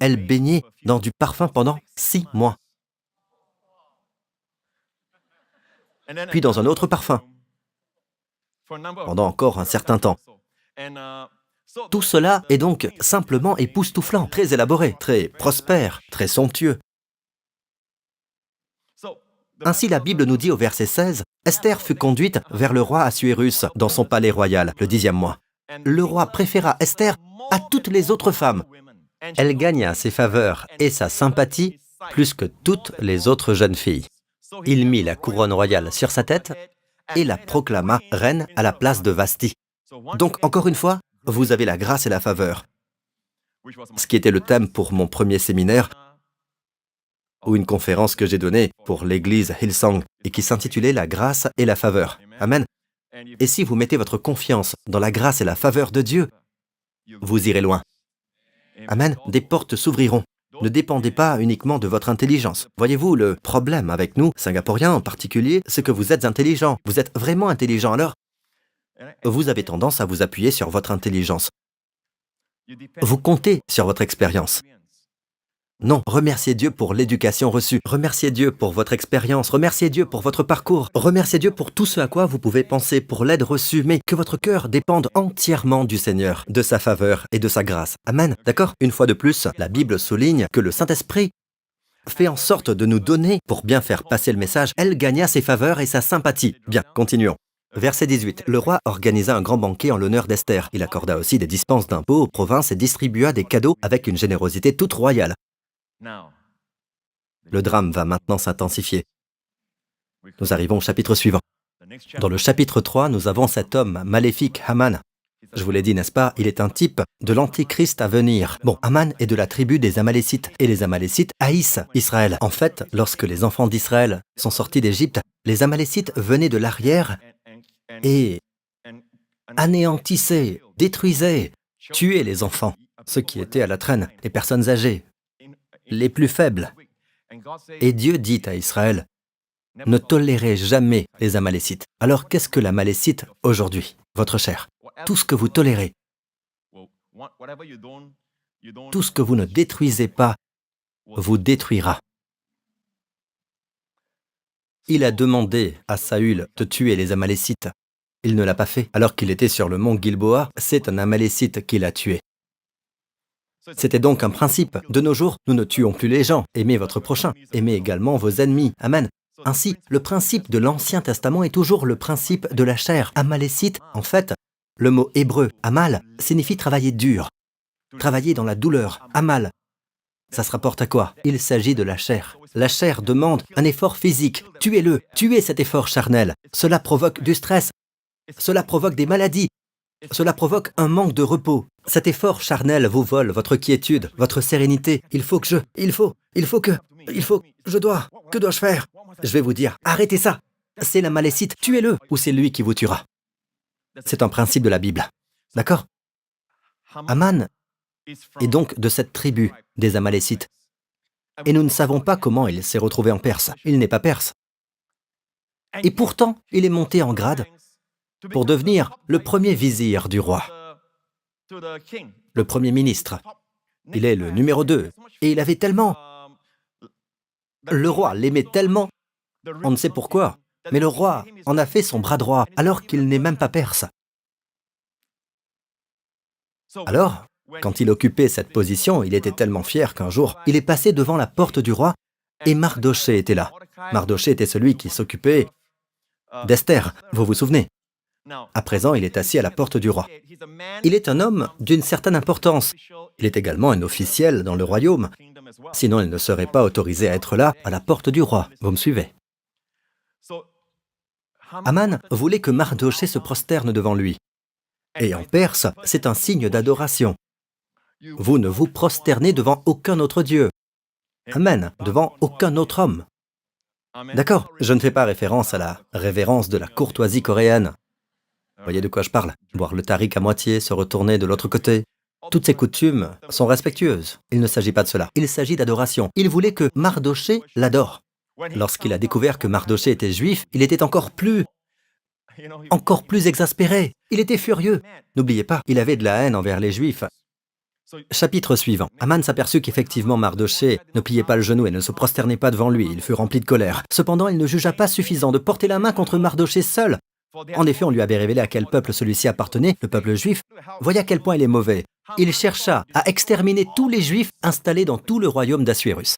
elles baignaient dans du parfum pendant 6 mois. Puis dans un autre parfum, pendant encore un certain temps. Tout cela est donc simplement époustouflant, très élaboré, très prospère, très somptueux. Ainsi la Bible nous dit au verset 16, Esther fut conduite vers le roi Assuérus dans son palais royal, le 10e mois. Le roi préféra Esther à toutes les autres femmes. Elle gagna ses faveurs et sa sympathie plus que toutes les autres jeunes filles. Il mit la couronne royale sur sa tête et la proclama reine à la place de Vasti. Donc, encore une fois, vous avez la grâce et la faveur. Ce qui était le thème pour mon premier séminaire, ou une conférence que j'ai donnée pour l'église Hillsong, et qui s'intitulait « La grâce et la faveur ». Amen. Et si vous mettez votre confiance dans la grâce et la faveur de Dieu, vous irez loin. Amen. Des portes s'ouvriront. Ne dépendez pas uniquement de votre intelligence. Voyez-vous, le problème avec nous, Singapouriens en particulier, c'est que vous êtes intelligents. Vous êtes vraiment intelligents. Alors, vous avez tendance à vous appuyer sur votre intelligence. Vous comptez sur votre expérience. Non, remerciez Dieu pour l'éducation reçue. Remerciez Dieu pour votre expérience. Remerciez Dieu pour votre parcours. Remerciez Dieu pour tout ce à quoi vous pouvez penser, pour l'aide reçue, mais que votre cœur dépende entièrement du Seigneur, de sa faveur et de sa grâce. Amen. D'accord? Une fois de plus, la Bible souligne que le Saint-Esprit fait en sorte de nous donner, pour bien faire passer le message, elle gagna ses faveurs et sa sympathie. Bien, continuons. Verset 18. Le roi organisa un grand banquet en l'honneur d'Esther. Il accorda aussi des dispenses d'impôts aux provinces et distribua des cadeaux avec une générosité toute royale. Le drame va maintenant s'intensifier. Nous arrivons au chapitre suivant. Dans le chapitre 3, nous avons cet homme maléfique, Haman. Je vous l'ai dit, n'est-ce pas? Il est un type de l'Antichrist à venir. Bon, Haman est de la tribu des Amalécites, et les Amalécites haïssent Israël. En fait, lorsque les enfants d'Israël sont sortis d'Égypte, les Amalécites venaient de l'arrière et anéantissaient, détruisaient, tuaient les enfants, ceux qui étaient à la traîne, les personnes âgées, les plus faibles. Et Dieu dit à Israël, ne tolérez jamais les Amalécites. Alors qu'est-ce que l'Amalécite aujourd'hui, votre chair? Tout ce que vous tolérez, tout ce que vous ne détruisez pas, vous détruira. Il a demandé à Saül de tuer les Amalécites. Il ne l'a pas fait. Alors qu'il était sur le mont Gilboa, c'est un Amalécite qui l'a tué. C'était donc un principe. De nos jours, nous ne tuons plus les gens. Aimez votre prochain. Aimez également vos ennemis. Amen. Ainsi, le principe de l'Ancien Testament est toujours le principe de la chair. Amalécite, en fait, le mot hébreu, amal, signifie travailler dur. Travailler dans la douleur. Amal. Ça se rapporte à quoi? Il s'agit de la chair. La chair demande un effort physique. Tuez-le. Tuez cet effort charnel. Cela provoque du stress. Cela provoque des maladies. Cela provoque un manque de repos. Cet effort charnel vous vole votre quiétude, votre sérénité. Il faut, je dois. Que dois-je faire? Je vais vous dire, arrêtez ça. C'est la Malécite, tuez-le, ou c'est lui qui vous tuera. C'est un principe de la Bible. D'accord? Aman est donc de cette tribu des Amalécites. Et nous ne savons pas comment il s'est retrouvé en Perse. Il n'est pas perse. Et pourtant, il est monté en grade pour devenir le premier vizir du roi, le premier ministre. Il est le numéro 2. Et il avait tellement... Le roi l'aimait tellement, on ne sait pourquoi, mais le roi en a fait son bras droit alors qu'il n'est même pas perse. Alors, quand il occupait cette position, il était tellement fier qu'un jour, il est passé devant la porte du roi et Mardochée était là. Mardochée était celui qui s'occupait d'Esther, vous vous souvenez? À présent, il est assis à la porte du roi. Il est un homme d'une certaine importance. Il est également un officiel dans le royaume. Sinon, il ne serait pas autorisé à être là, à la porte du roi. Vous me suivez? Aman voulait que Mardochée se prosterne devant lui. Et en perse, c'est un signe d'adoration. Vous ne vous prosternez devant aucun autre Dieu. Amen, devant aucun autre homme. D'accord, je ne fais pas référence à la révérence de la courtoisie coréenne. Vous voyez de quoi je parle? Boire le tarik à moitié, se retourner de l'autre côté. Toutes ces coutumes sont respectueuses. Il ne s'agit pas de cela. Il s'agit d'adoration. Il voulait que Mardochée l'adore. Lorsqu'il a découvert que Mardochée était juif, il était encore plus exaspéré. Il était furieux. N'oubliez pas, il avait de la haine envers les Juifs. Chapitre suivant. Aman s'aperçut qu'effectivement Mardochée ne pliait pas le genou et ne se prosternait pas devant lui. Il fut rempli de colère. Cependant, il ne jugea pas suffisant de porter la main contre Mardochée seul. En effet, on lui avait révélé à quel peuple celui-ci appartenait, le peuple juif. Voyez à quel point il est mauvais. Il chercha à exterminer tous les Juifs installés dans tout le royaume d'Assuérus.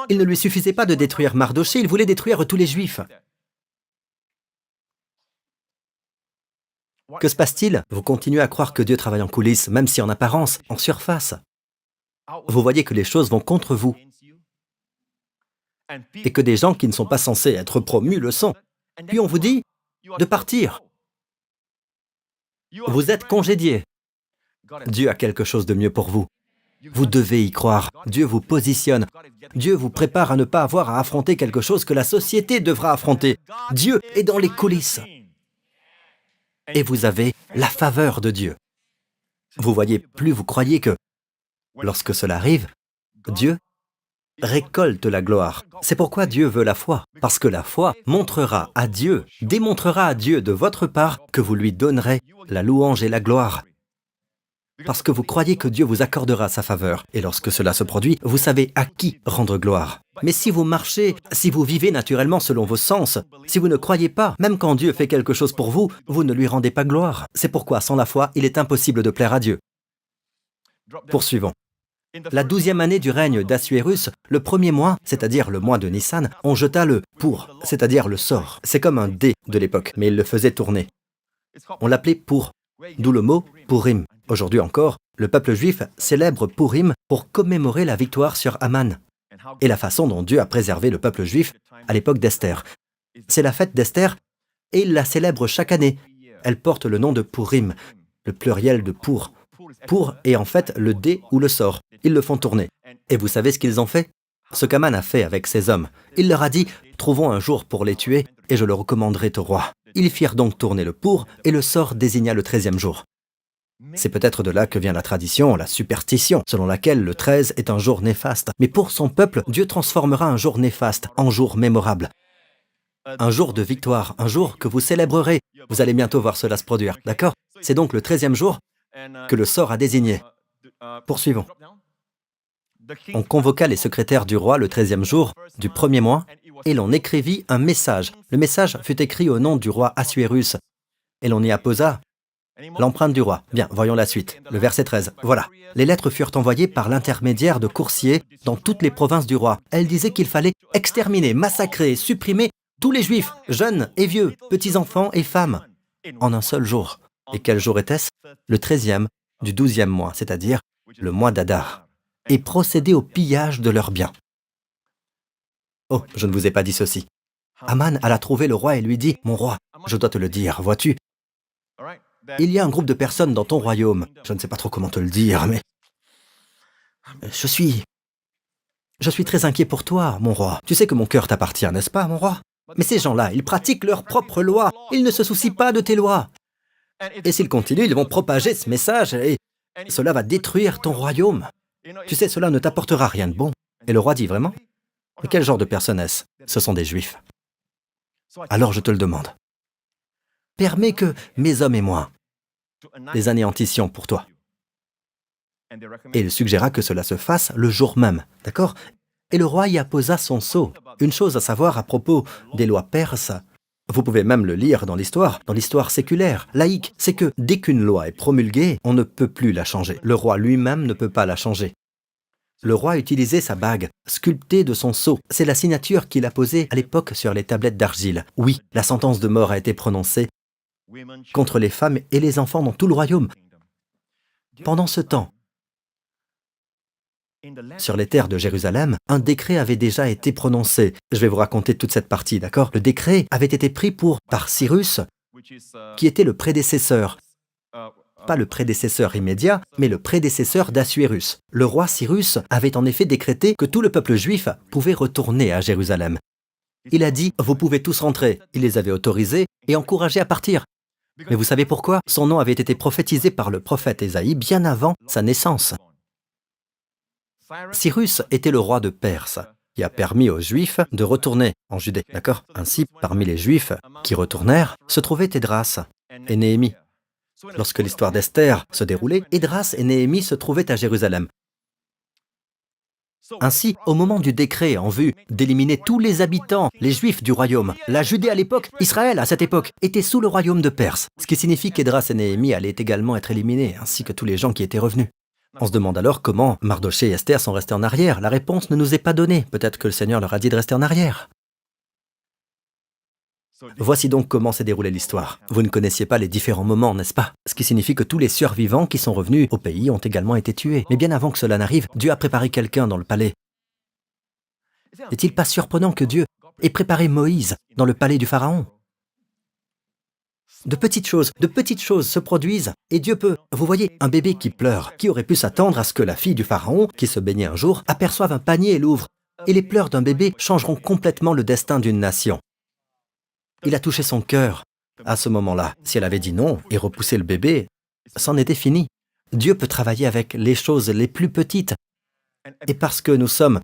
Il ne lui suffisait pas de détruire Mardochée, il voulait détruire tous les Juifs. Que se passe-t-il? Vous continuez à croire que Dieu travaille en coulisses, même si en apparence, en surface. Vous voyez que les choses vont contre vous. Et que des gens qui ne sont pas censés être promus le sont. Puis on vous dit de partir. Vous êtes congédié. Dieu a quelque chose de mieux pour vous. Vous devez y croire. Dieu vous positionne. Dieu vous prépare à ne pas avoir à affronter quelque chose que la société devra affronter. Dieu est dans les coulisses. Et vous avez la faveur de Dieu. Vous voyez, plus vous croyez que, lorsque cela arrive, Dieu récolte la gloire. C'est pourquoi Dieu veut la foi, parce que la foi montrera à Dieu, démontrera à Dieu de votre part que vous lui donnerez la louange et la gloire. Parce que vous croyez que Dieu vous accordera sa faveur. Et lorsque cela se produit, vous savez à qui rendre gloire. Mais si vous marchez, si vous vivez naturellement selon vos sens, si vous ne croyez pas, même quand Dieu fait quelque chose pour vous, vous ne lui rendez pas gloire. C'est pourquoi, sans la foi, il est impossible de plaire à Dieu. Poursuivons. La 12e année du règne d'Assuérus, le premier mois, c'est-à-dire le mois de Nissan, on jeta le pour, c'est-à-dire le sort. C'est comme un dé de l'époque, mais il le faisait tourner. On l'appelait pour, d'où le mot Purim. Aujourd'hui encore, le peuple juif célèbre Purim pour commémorer la victoire sur Aman et la façon dont Dieu a préservé le peuple juif à l'époque d'Esther. C'est la fête d'Esther et il la célèbre chaque année. Elle porte le nom de Purim, le pluriel de pour. Pour est en fait le dé ou le sort. Ils le font tourner. Et vous savez ce qu'ils ont fait? Ce qu'Aman a fait avec ses hommes. Il leur a dit « Trouvons un jour pour les tuer et je le recommanderai au roi ». Ils firent donc tourner le pour et le sort désigna le 13e jour. C'est peut-être de là que vient la tradition, la superstition, selon laquelle le 13 est un jour néfaste. Mais pour son peuple, Dieu transformera un jour néfaste en jour mémorable. Un jour de victoire, un jour que vous célébrerez. Vous allez bientôt voir cela se produire, d'accord? C'est donc le 13e jour que le sort a désigné. Poursuivons. On convoqua les secrétaires du roi le 13e jour du premier mois et l'on écrivit un message. Le message fut écrit au nom du roi Assuérus et l'on y apposa l'empreinte du roi. Bien, voyons la suite. Le verset 13. Voilà. Les lettres furent envoyées par l'intermédiaire de coursiers dans toutes les provinces du roi. Elles disaient qu'il fallait exterminer, massacrer, supprimer tous les Juifs, jeunes et vieux, petits-enfants et femmes, en un seul jour. Et quel jour était-ce? Le 13e du 12e mois, c'est-à-dire le mois d'Adar. Et procéder au pillage de leurs biens. Oh, je ne vous ai pas dit ceci. Aman alla trouver le roi et lui dit « Mon roi, je dois te le dire, vois-tu, il y a un groupe de personnes dans ton royaume, je ne sais pas trop comment te le dire, mais je suis très inquiet pour toi, mon roi. Tu sais que mon cœur t'appartient, n'est-ce pas, mon roi? Mais ces gens-là, ils pratiquent leurs propres lois, ils ne se soucient pas de tes lois. Et s'ils continuent, ils vont propager ce message et cela va détruire ton royaume. Tu sais, cela ne t'apportera rien de bon. Et le roi dit, vraiment? Mais quel genre de personne est-ce? Ce sont des Juifs. Alors je te le demande. Permets que mes hommes et moi les anéantissions pour toi. Et il suggéra que cela se fasse le jour même, d'accord? Et le roi y apposa son sceau. Une chose à savoir à propos des lois perses, vous pouvez même le lire dans l'histoire séculaire, laïque, c'est que dès qu'une loi est promulguée, on ne peut plus la changer. Le roi lui-même ne peut pas la changer. Le roi utilisait sa bague, sculptée de son sceau. C'est la signature qu'il a posée à l'époque sur les tablettes d'argile. Oui, la sentence de mort a été prononcée contre les femmes et les enfants dans tout le royaume. Pendant ce temps, sur les terres de Jérusalem, un décret avait déjà été prononcé. Je vais vous raconter toute cette partie, d'accord? Le décret avait été pris par Cyrus, qui était le prédécesseur. Pas le prédécesseur immédiat, mais le prédécesseur d'Assuérus. Le roi Cyrus avait en effet décrété que tout le peuple juif pouvait retourner à Jérusalem. Il a dit « Vous pouvez tous rentrer ». Il les avait autorisés et encouragés à partir. Mais vous savez pourquoi? Son nom avait été prophétisé par le prophète Ésaïe bien avant sa naissance. Cyrus était le roi de Perse, qui a permis aux Juifs de retourner en Judée, d'accord? Ainsi, parmi les Juifs qui retournèrent, se trouvaient Esdras et Néhémie. Lorsque l'histoire d'Esther se déroulait, Esdras et Néhémie se trouvaient à Jérusalem. Ainsi, au moment du décret en vue d'éliminer tous les habitants, les Juifs du royaume, la Judée à l'époque, Israël à cette époque, était sous le royaume de Perse, ce qui signifie qu'Esdras et Néhémie allaient également être éliminés, ainsi que tous les gens qui étaient revenus. On se demande alors comment Mardoché et Esther sont restés en arrière. La réponse ne nous est pas donnée. Peut-être que le Seigneur leur a dit de rester en arrière. Voici donc comment s'est déroulée l'histoire. Vous ne connaissiez pas les différents moments, n'est-ce pas? Ce qui signifie que tous les survivants qui sont revenus au pays ont également été tués. Mais bien avant que cela n'arrive, Dieu a préparé quelqu'un dans le palais. N'est-il pas surprenant que Dieu ait préparé Moïse dans le palais du Pharaon? De petites choses se produisent et Dieu peut. Vous voyez, un bébé qui pleure, qui aurait pu s'attendre à ce que la fille du Pharaon, qui se baignait un jour, aperçoive un panier et l'ouvre. Et les pleurs d'un bébé changeront complètement le destin d'une nation. Il a touché son cœur. À ce moment-là, si elle avait dit non et repoussé le bébé, c'en était fini. Dieu peut travailler avec les choses les plus petites. Et parce que nous sommes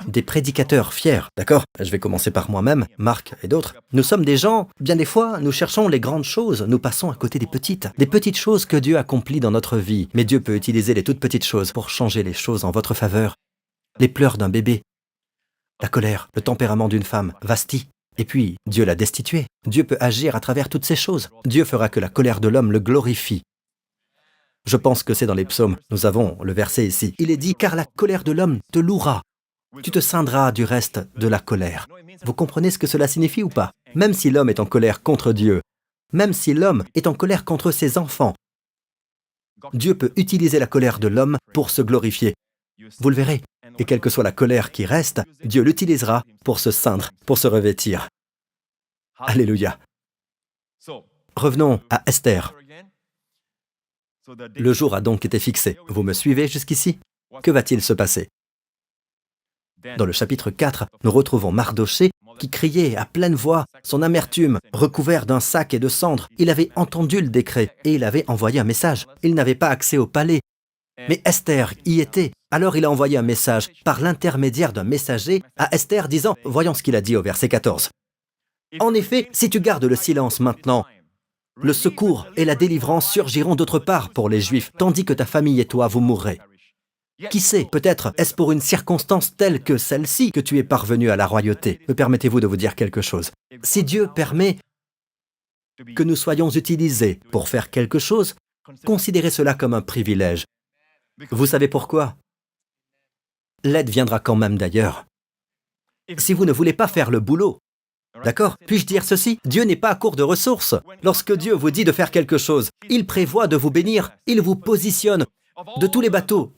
des prédicateurs fiers, d'accord? Je vais commencer par moi-même, Marc et d'autres. Nous sommes des gens, bien des fois, nous cherchons les grandes choses, nous passons à côté des petites choses que Dieu accomplit dans notre vie. Mais Dieu peut utiliser les toutes petites choses pour changer les choses en votre faveur. Les pleurs d'un bébé, la colère, le tempérament d'une femme, Vasti. Et puis, Dieu l'a destitué. Dieu peut agir à travers toutes ces choses. Dieu fera que la colère de l'homme le glorifie. Je pense que c'est dans les psaumes. Nous avons le verset ici. Il est dit « Car la colère de l'homme te louera. Tu te ceindras du reste de la colère. » Vous comprenez ce que cela signifie ou pas? Même si l'homme est en colère contre Dieu, même si l'homme est en colère contre ses enfants, Dieu peut utiliser la colère de l'homme pour se glorifier. Vous le verrez. Et quelle que soit la colère qui reste, Dieu l'utilisera pour se ceindre, pour se revêtir. Alléluia. Revenons à Esther. Le jour a donc été fixé. Vous me suivez jusqu'ici? Que va-t-il se passer? Dans le chapitre 4, nous retrouvons Mardoché qui criait à pleine voix son amertume, recouvert d'un sac et de cendres. Il avait entendu le décret et il avait envoyé un message. Il n'avait pas accès au palais. Mais Esther y était. Alors il a envoyé un message par l'intermédiaire d'un messager à Esther disant, voyons ce qu'il a dit au verset 14. « En effet, si tu gardes le silence maintenant, le secours et la délivrance surgiront d'autre part pour les Juifs, tandis que ta famille et toi, vous mourrez. Qui sait, peut-être est-ce pour une circonstance telle que celle-ci que tu es parvenu à la royauté. Me permettez-vous de vous dire quelque chose? Si Dieu permet que nous soyons utilisés pour faire quelque chose, considérez cela comme un privilège. Vous savez pourquoi? L'aide viendra quand même d'ailleurs. Si vous ne voulez pas faire le boulot, d'accord? Puis-je dire ceci? Dieu n'est pas à court de ressources. Lorsque Dieu vous dit de faire quelque chose, il prévoit de vous bénir, il vous positionne de tous les bateaux.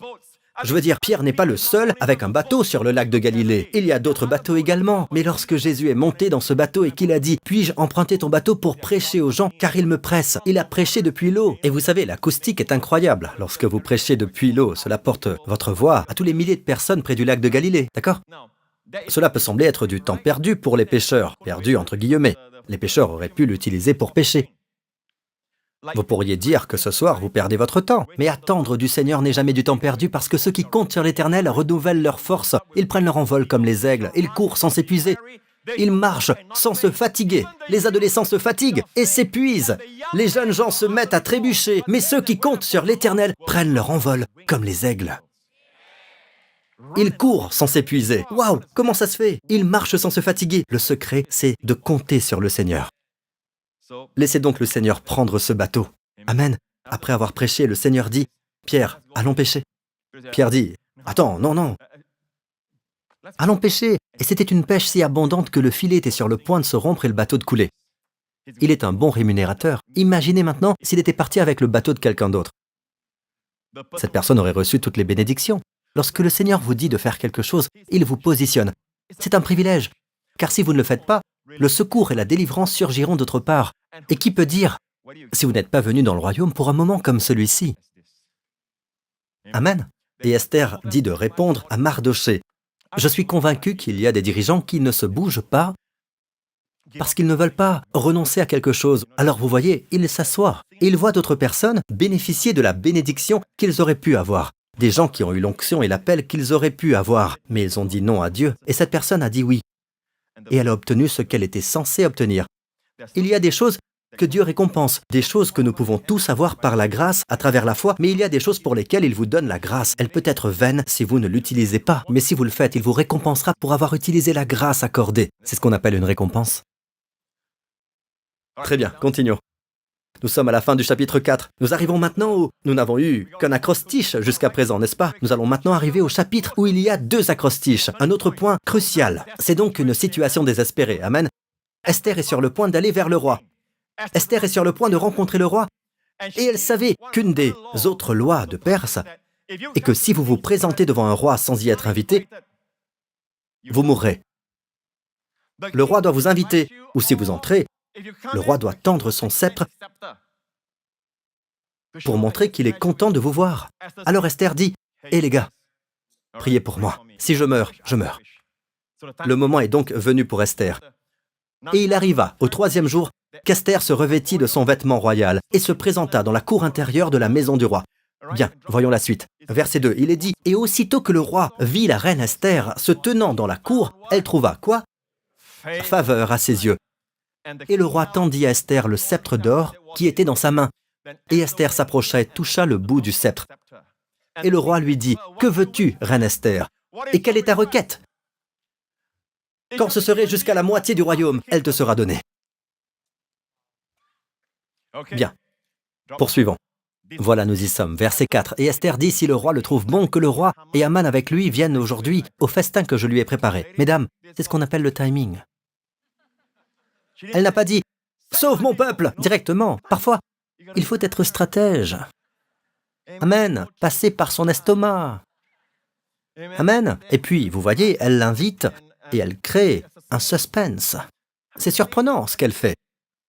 Je veux dire, Pierre n'est pas le seul avec un bateau sur le lac de Galilée. Il y a d'autres bateaux également. Mais lorsque Jésus est monté dans ce bateau et qu'il a dit « Puis-je emprunter ton bateau pour prêcher aux gens, car ils me pressent ?» Il a prêché depuis l'eau. Et vous savez, l'acoustique est incroyable. Lorsque vous prêchez depuis l'eau, cela porte votre voix à tous les milliers de personnes près du lac de Galilée. D'accord ? Cela peut sembler être du temps perdu pour les pêcheurs. Perdu entre guillemets. Les pêcheurs auraient pu l'utiliser pour pêcher. Vous pourriez dire que ce soir, vous perdez votre temps. Mais attendre du Seigneur n'est jamais du temps perdu parce que ceux qui comptent sur l'Éternel renouvellent leur force. Ils prennent leur envol comme les aigles. Ils courent sans s'épuiser. Ils marchent sans se fatiguer. Les adolescents se fatiguent et s'épuisent. Les jeunes gens se mettent à trébucher. Mais ceux qui comptent sur l'Éternel prennent leur envol comme les aigles. Ils courent sans s'épuiser. Waouh, comment ça se fait? Ils marchent sans se fatiguer. Le secret, c'est de compter sur le Seigneur. Laissez donc le Seigneur prendre ce bateau. Amen. Après avoir prêché, le Seigneur dit, « Pierre, allons pêcher. » Pierre dit, « Attends, non. Allons pêcher. » Et c'était une pêche si abondante que le filet était sur le point de se rompre et le bateau de couler. Il est un bon rémunérateur. Imaginez maintenant s'il était parti avec le bateau de quelqu'un d'autre. Cette personne aurait reçu toutes les bénédictions. Lorsque le Seigneur vous dit de faire quelque chose, il vous positionne. C'est un privilège. Car si vous ne le faites pas, le secours et la délivrance surgiront d'autre part. Et qui peut dire, si vous n'êtes pas venu dans le royaume pour un moment comme celui-ci? Amen. Et Esther dit de répondre à Mardoché. Je suis convaincu qu'il y a des dirigeants qui ne se bougent pas parce qu'ils ne veulent pas renoncer à quelque chose. Alors vous voyez, ils s'assoient et ils voient d'autres personnes bénéficier de la bénédiction qu'ils auraient pu avoir. Des gens qui ont eu l'onction et l'appel qu'ils auraient pu avoir, mais ils ont dit non à Dieu. Et cette personne a dit oui. Et elle a obtenu ce qu'elle était censée obtenir. Il y a des choses que Dieu récompense, des choses que nous pouvons tous avoir par la grâce, à travers la foi, mais il y a des choses pour lesquelles il vous donne la grâce. Elle peut être vaine si vous ne l'utilisez pas, mais si vous le faites, il vous récompensera pour avoir utilisé la grâce accordée. C'est ce qu'on appelle une récompense. Très bien, continuons. Nous sommes à la fin du chapitre 4. Nous arrivons maintenant où nous n'avons eu qu'un acrostiche jusqu'à présent, n'est-ce pas? Nous allons maintenant arriver au chapitre où il y a 2 acrostiches. Un autre point crucial. C'est donc une situation désespérée. Amen. Esther est sur le point d'aller vers le roi. Esther est sur le point de rencontrer le roi. Et elle savait qu'une des autres lois de Perse est que si vous vous présentez devant un roi sans y être invité, vous mourrez. Le roi doit vous inviter, ou si vous entrez, le roi doit tendre son sceptre pour montrer qu'il est content de vous voir. Alors Esther dit, « Hé les gars, priez pour moi. Si je meurs, je meurs. » Le moment est donc venu pour Esther. Et il arriva, au 3e jour, qu'Esther se revêtit de son vêtement royal et se présenta dans la cour intérieure de la maison du roi. Bien, voyons la suite. Verset 2, il est dit, « Et aussitôt que le roi vit la reine Esther se tenant dans la cour, elle trouva quoi? Faveur à ses yeux. Et le roi tendit à Esther le sceptre d'or qui était dans sa main. Et Esther s'approcha et toucha le bout du sceptre. Et le roi lui dit, « Que veux-tu, reine Esther? Et quelle est ta requête? Quand ce serait jusqu'à la moitié du royaume, elle te sera donnée. » Bien, poursuivons. Voilà, nous y sommes. Verset 4. Et Esther dit, si le roi le trouve bon, que le roi et Haman avec lui viennent aujourd'hui au festin que je lui ai préparé. Mesdames, c'est ce qu'on appelle le timing. Elle n'a pas dit « Sauve mon peuple » directement. Parfois, il faut être stratège. Amen. Passer par son estomac. Amen. Et puis, vous voyez, elle l'invite et elle crée un suspense. C'est surprenant ce qu'elle fait.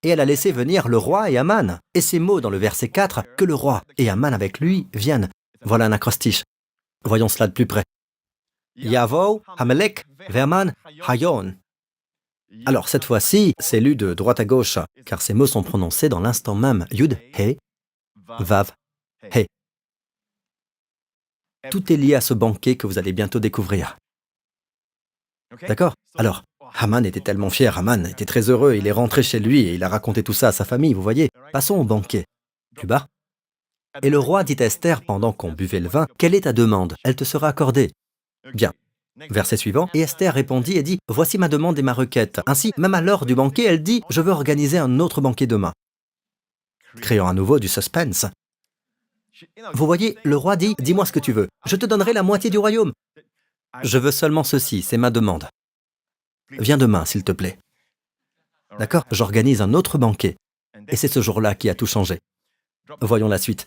Et elle a laissé venir le roi et Haman. Et ces mots dans le verset 4, que le roi et Haman avec lui viennent. Voilà un acrostiche. Voyons cela de plus près. Yavo, Hamelech, Verman, Hayon. Alors cette fois-ci, c'est lu de droite à gauche, car ces mots sont prononcés dans l'instant même. Yud, He, Vav, He. Tout est lié à ce banquet que vous allez bientôt découvrir. D'accord? Alors, Haman était tellement fier, Haman était très heureux, il est rentré chez lui et il a raconté tout ça à sa famille, vous voyez. Passons au banquet. Plus bas. Et le roi dit à Esther, pendant qu'on buvait le vin, « Quelle est ta demande? Elle te sera accordée. » Bien. Verset suivant, et Esther répondit et dit, « Voici ma demande et ma requête. » Ainsi, même à l'heure du banquet, elle dit, « Je veux organiser un autre banquet demain. » Créant à nouveau du suspense. Vous voyez, le roi dit, « Dis-moi ce que tu veux. Je te donnerai la moitié du royaume. Je veux seulement ceci, c'est ma demande. Viens demain, s'il te plaît. » D'accord? J'organise un autre banquet. Et c'est ce jour-là qui a tout changé. Voyons la suite.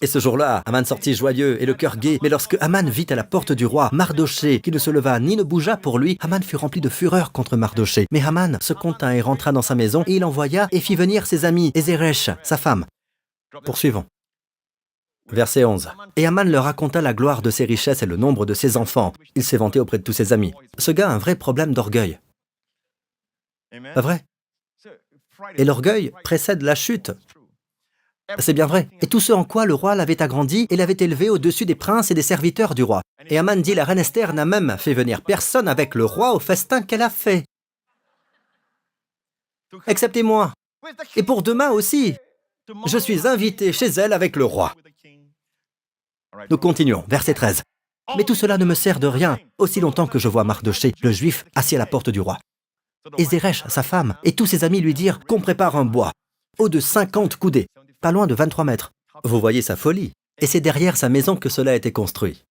Et ce jour-là, Aman sortit joyeux et le cœur gai. Mais lorsque Aman vit à la porte du roi Mardochée, qui ne se leva ni ne bougea pour lui, Aman fut rempli de fureur contre Mardochée. Mais Aman se contint et rentra dans sa maison, et il envoya et fit venir ses amis, et Zeresh, sa femme. Poursuivons. Verset 11. Et Aman leur raconta la gloire de ses richesses et le nombre de ses enfants. Il s'est vanté auprès de tous ses amis. Ce gars a un vrai problème d'orgueil. Pas vrai? Et l'orgueil précède la chute. C'est bien vrai. Et tout ce en quoi le roi l'avait agrandi et l'avait élevé au-dessus des princes et des serviteurs du roi. Et Aman dit, la reine Esther n'a même fait venir personne avec le roi au festin qu'elle a fait. Excepté moi. Et pour demain aussi. Je suis invité chez elle avec le roi. Nous continuons. Verset 13. Mais tout cela ne me sert de rien, aussi longtemps que je vois Mardochée, le juif, assis à la porte du roi. Et Zeresh, sa femme, et tous ses amis lui dirent qu'on prépare un bois, haut de 50 coudées, pas loin de 23 mètres. Vous voyez sa folie. Et c'est derrière sa maison que cela a été construit.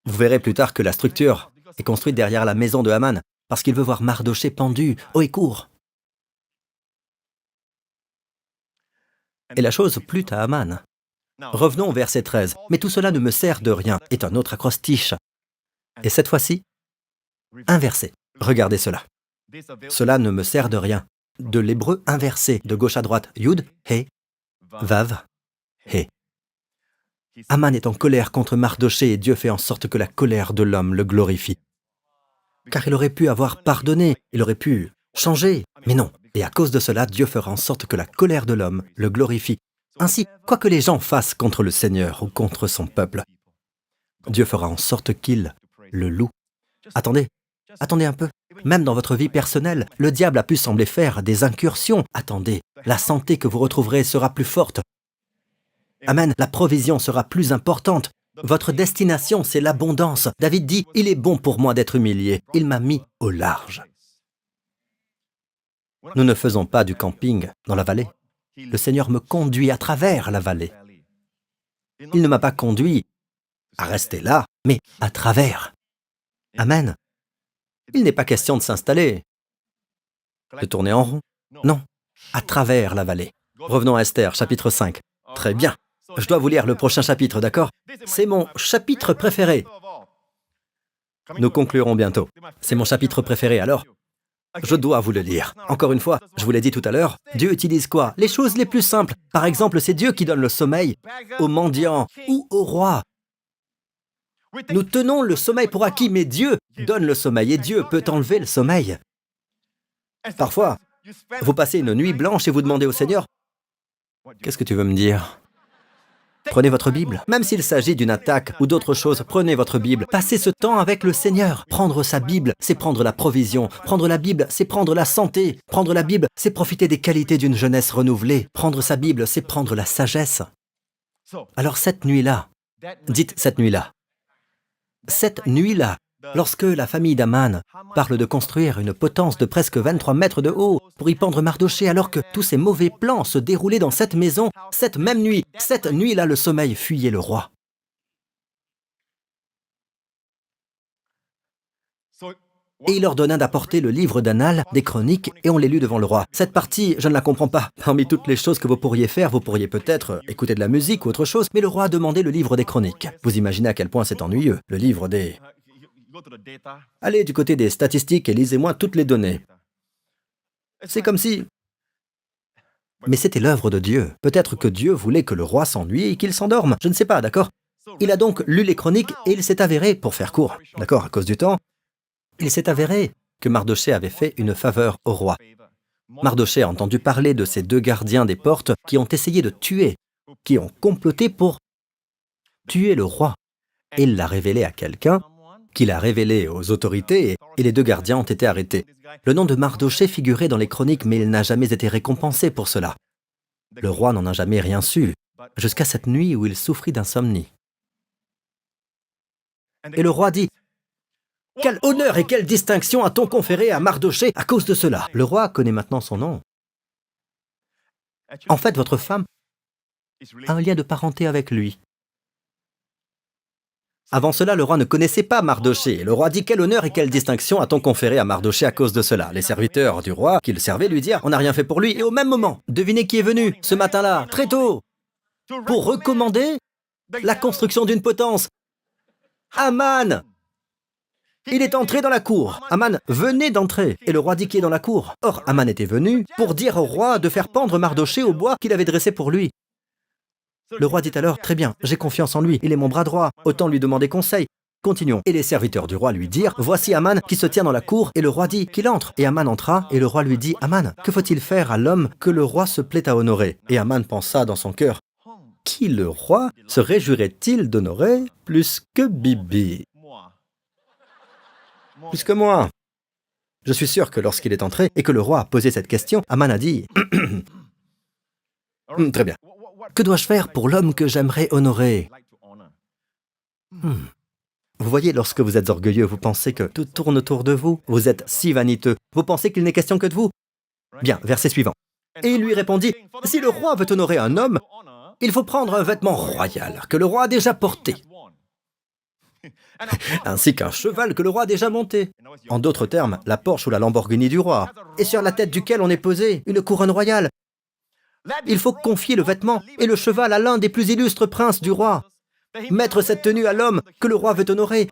Vous verrez plus tard que la structure est construite derrière la maison de Haman, parce qu'il veut voir Mardochée pendu, haut et court. Et la chose plut à Haman. Revenons au verset 13. Mais tout cela ne me sert de rien, est un autre acrostiche. Et cette fois-ci, inversé. Regardez cela. Cela ne me sert de rien. De l'hébreu inversé, de gauche à droite, Yud, He, Vav, He. Haman est en colère contre Mardochée et Dieu fait en sorte que la colère de l'homme le glorifie. Car il aurait pu avoir pardonné, il aurait pu changer, mais non. Et à cause de cela, Dieu fera en sorte que la colère de l'homme le glorifie. Ainsi, quoi que les gens fassent contre le Seigneur ou contre son peuple, Dieu fera en sorte qu'il le loue. Attendez un peu. Même dans votre vie personnelle, le diable a pu sembler faire des incursions. Attendez, la santé que vous retrouverez sera plus forte. Amen, la provision sera plus importante. Votre destination, c'est l'abondance. David dit, « Il est bon pour moi d'être humilié. Il m'a mis au large. » Nous ne faisons pas du camping dans la vallée. Le Seigneur me conduit à travers la vallée. Il ne m'a pas conduit à rester là, mais à travers. Amen. Il n'est pas question de s'installer, de tourner en rond. Non, à travers la vallée. Revenons à Esther, chapitre 5. Très bien. Je dois vous lire le prochain chapitre, d'accord? C'est mon chapitre préféré. Nous conclurons bientôt. C'est mon chapitre préféré, alors je dois vous le lire. Encore une fois, je vous l'ai dit tout à l'heure, Dieu utilise quoi? Les choses les plus simples. Par exemple, c'est Dieu qui donne le sommeil aux mendiants ou aux rois. Nous tenons le sommeil pour acquis, mais Dieu donne le sommeil et Dieu peut enlever le sommeil. Parfois, vous passez une nuit blanche et vous demandez au Seigneur, « Qu'est-ce que tu veux me dire ?» Prenez votre Bible. Même s'il s'agit d'une attaque ou d'autre chose, prenez votre Bible. Passez ce temps avec le Seigneur. Prendre sa Bible, c'est prendre la provision. Prendre la Bible, c'est prendre la santé. Prendre la Bible, c'est profiter des qualités d'une jeunesse renouvelée. Prendre sa Bible, c'est prendre la sagesse. Alors cette nuit-là, dites cette nuit-là, lorsque la famille d'Aman parle de construire une potence de presque 23 mètres de haut pour y pendre Mardochée alors que tous ces mauvais plans se déroulaient dans cette maison, cette nuit-là, le sommeil fuyait le roi. Et il ordonna d'apporter le livre d'Annales, des chroniques, et on les lut devant le roi. Cette partie, je ne la comprends pas. Parmi toutes les choses que vous pourriez faire, vous pourriez peut-être écouter de la musique ou autre chose, mais le roi a demandé le livre des chroniques. Vous imaginez à quel point c'est ennuyeux, le livre des... Allez du côté des statistiques et lisez-moi toutes les données. C'est comme si... Mais c'était l'œuvre de Dieu. Peut-être que Dieu voulait que le roi s'ennuie et qu'il s'endorme. Je ne sais pas, d'accord? Il a donc lu les chroniques et il s'est avéré, pour faire court, d'accord, à cause du temps, il s'est avéré que Mardochée avait fait une faveur au roi. Mardochée a entendu parler de ces deux gardiens des portes qui ont essayé de tuer, qui ont comploté pour tuer le roi. Et il l'a révélé à quelqu'un, qui l'a révélé aux autorités, et les deux gardiens ont été arrêtés. Le nom de Mardochée figurait dans les chroniques, mais il n'a jamais été récompensé pour cela. Le roi n'en a jamais rien su, jusqu'à cette nuit où il souffrit d'insomnie. Et le roi dit, « Quel honneur et quelle distinction a-t-on conféré à Mardochée à cause de cela ?» Le roi connaît maintenant son nom. En fait, votre femme a un lien de parenté avec lui. Avant cela, le roi ne connaissait pas Mardochée. Le roi dit, « Quel honneur et quelle distinction a-t-on conféré à Mardochée à cause de cela ?» Les serviteurs du roi qui le servaient lui dirent, « On n'a rien fait pour lui. » Et au même moment, devinez qui est venu ce matin-là, très tôt, pour recommander la construction d'une potence. Aman! Il est entré dans la cour. Aman venait d'entrer. Et le roi dit qui est dans la cour. Or, Aman était venu pour dire au roi de faire pendre Mardochée au bois qu'il avait dressé pour lui. Le roi dit alors, très bien, j'ai confiance en lui, il est mon bras droit, autant lui demander conseil. Continuons. Et les serviteurs du roi lui dirent, voici Aman qui se tient dans la cour, et le roi dit qu'il entre. Et Aman entra, et le roi lui dit, Aman, que faut-il faire à l'homme que le roi se plaît à honorer? Et Aman pensa dans son cœur, qui le roi se réjouirait-il d'honorer plus que Bibi? Plus que moi. Je suis sûr que lorsqu'il est entré et que le roi a posé cette question, Aman a dit, très bien. Que dois-je faire pour l'homme que j'aimerais honorer? Vous voyez, lorsque vous êtes orgueilleux, vous pensez que tout tourne autour de vous. Vous êtes si vaniteux. Vous pensez qu'il n'est question que de vous. Bien, verset suivant. Et il lui répondit, si le roi veut honorer un homme, il faut prendre un vêtement royal que le roi a déjà porté, ainsi qu'un cheval que le roi a déjà monté. En d'autres termes, la Porsche ou la Lamborghini du roi, et sur la tête duquel on est posé une couronne royale. Il faut confier le vêtement et le cheval à l'un des plus illustres princes du roi. Mettre cette tenue à l'homme que le roi veut honorer.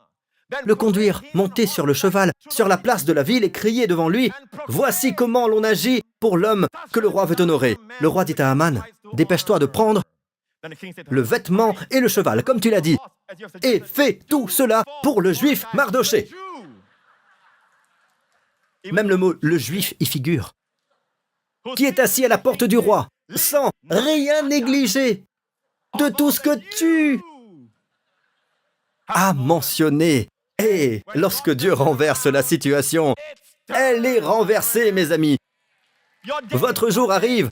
Le conduire, monter sur le cheval, sur la place de la ville et crier devant lui, « Voici comment l'on agit pour l'homme que le roi veut honorer. » Le roi dit à Aman, « Dépêche-toi de prendre le vêtement et le cheval, comme tu l'as dit, et fais tout cela pour le juif Mardochée. » Même le mot « le juif » y figure. Qui est assis à la porte du roi, sans rien négliger de tout ce que tu as mentionné. Et lorsque Dieu renverse la situation, elle est renversée, mes amis. Votre jour arrive.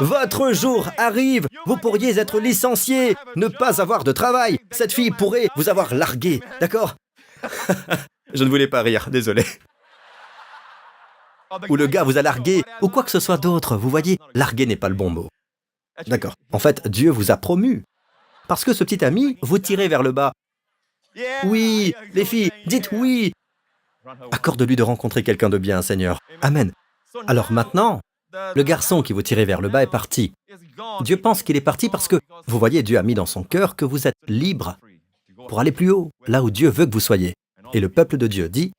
Votre jour arrive. Vous pourriez être licencié, ne pas avoir de travail. Cette fille pourrait vous avoir largué, d'accord? Je ne voulais pas rire, désolé. Ou le gars vous a largué, ou quoi que ce soit d'autre. Vous voyez, larguer n'est pas le bon mot. D'accord. En fait, Dieu vous a promu. Parce que ce petit ami vous tirait vers le bas. Oui, les filles, dites oui. Accorde-lui de rencontrer quelqu'un de bien, Seigneur. Amen. Alors maintenant, le garçon qui vous tirait vers le bas est parti. Dieu pense qu'il est parti parce que, vous voyez, Dieu a mis dans son cœur que vous êtes libre pour aller plus haut, là où Dieu veut que vous soyez. Et le peuple de Dieu dit,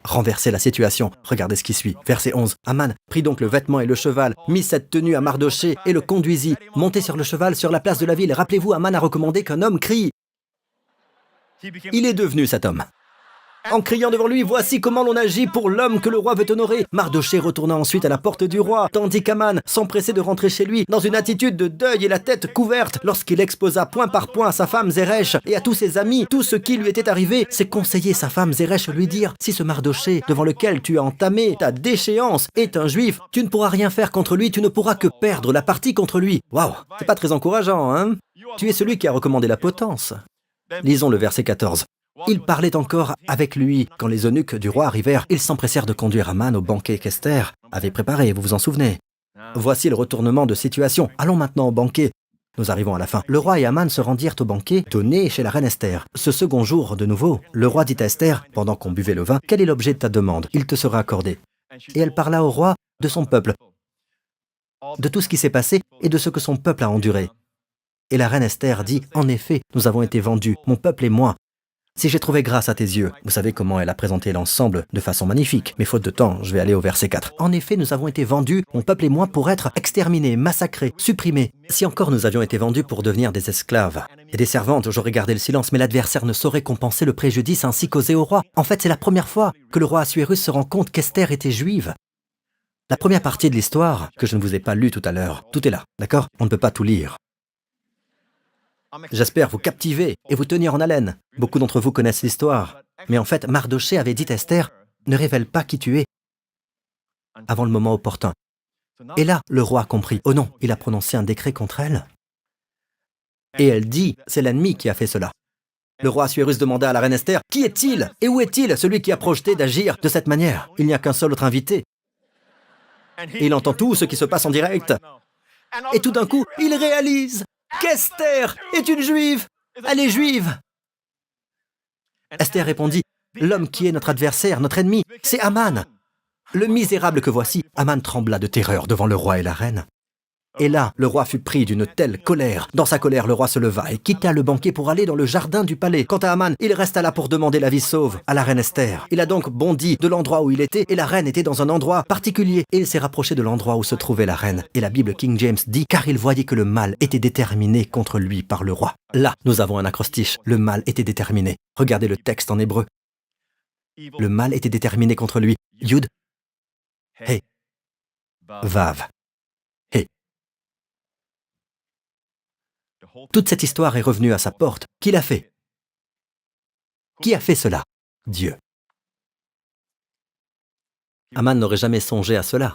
renversez la situation. Regardez ce qui suit. Verset 11. Aman prit donc le vêtement et le cheval, mit cette tenue à Mardochée et le conduisit. Montez sur le cheval sur la place de la ville. Rappelez-vous, Aman a recommandé qu'un homme crie. Il est devenu cet homme. En criant devant lui, voici comment l'on agit pour l'homme que le roi veut honorer. Mardochée retourna ensuite à la porte du roi, tandis qu'Aman s'empressait de rentrer chez lui dans une attitude de deuil et la tête couverte. Lorsqu'il exposa point par point à sa femme Zeresh et à tous ses amis tout ce qui lui était arrivé, ses conseillers, sa femme Zeresh, lui dirent, si ce Mardochée devant lequel tu as entamé ta déchéance est un juif, tu ne pourras rien faire contre lui, tu ne pourras que perdre la partie contre lui. Waouh, c'est pas très encourageant, hein? Tu es celui qui a recommandé la potence. Lisons le verset 14. Il parlait encore avec lui. Quand les eunuques du roi arrivèrent, ils s'empressèrent de conduire Aman au banquet qu'Esther avait préparé, vous vous en souvenez. Voici le retournement de situation. Allons maintenant au banquet. Nous arrivons à la fin. Le roi et Aman se rendirent au banquet donné chez la reine Esther. Ce second jour, de nouveau, le roi dit à Esther, pendant qu'on buvait le vin, « Quel est l'objet de ta demande? Il te sera accordé. » Et elle parla au roi de son peuple, de tout ce qui s'est passé et de ce que son peuple a enduré. Et la reine Esther dit, « En effet, nous avons été vendus, mon peuple et moi. Si j'ai trouvé grâce à tes yeux. » Vous savez comment elle a présenté l'ensemble de façon magnifique. Mais faute de temps, je vais aller au verset 4. « En effet, nous avons été vendus, mon peuple et moi, pour être exterminés, massacrés, supprimés. Si encore nous avions été vendus pour devenir des esclaves et des servantes, j'aurais gardé le silence, mais l'adversaire ne saurait compenser le préjudice ainsi causé au roi. En fait, c'est la première fois que le roi Assuérus se rend compte qu'Esther était juive. La première partie de l'histoire, que je ne vous ai pas lue tout à l'heure, tout est là, d'accord? On ne peut pas tout lire. J'espère vous captiver et vous tenir en haleine. Beaucoup d'entre vous connaissent l'histoire. Mais en fait, Mardochée avait dit à Esther, « Ne révèle pas qui tu es avant le moment opportun. » Et là, le roi a compris. Oh non, il a prononcé un décret contre elle. Et elle dit, c'est l'ennemi qui a fait cela. Le roi Assuérus demanda à la reine Esther, « Qui est-il? Et où est-il, celui qui a projeté d'agir de cette manière? Il n'y a qu'un seul autre invité. » Et il entend tout ce qui se passe en direct. Et tout d'un coup, il réalise qu'Esther est une juive. Elle est juive. Esther répondit, l'homme qui est notre adversaire, notre ennemi, c'est Aman. Le misérable que voici. Aman trembla de terreur devant le roi et la reine. Et là, le roi fut pris d'une telle colère. Dans sa colère, le roi se leva et quitta le banquet pour aller dans le jardin du palais. Quant à Aman, il resta là pour demander la vie sauve à la reine Esther. Il a donc bondi de l'endroit où il était, et la reine était dans un endroit particulier. Et il s'est rapproché de l'endroit où se trouvait la reine. Et la Bible King James dit, car il voyait que le mal était déterminé contre lui par le roi. Là, nous avons un acrostiche. Le mal était déterminé. Regardez le texte en hébreu. Le mal était déterminé contre lui. Yud, He, Vav, He. Toute cette histoire est revenue à sa porte. Qui l'a fait? Qui a fait cela? Dieu. Aman n'aurait jamais songé à cela.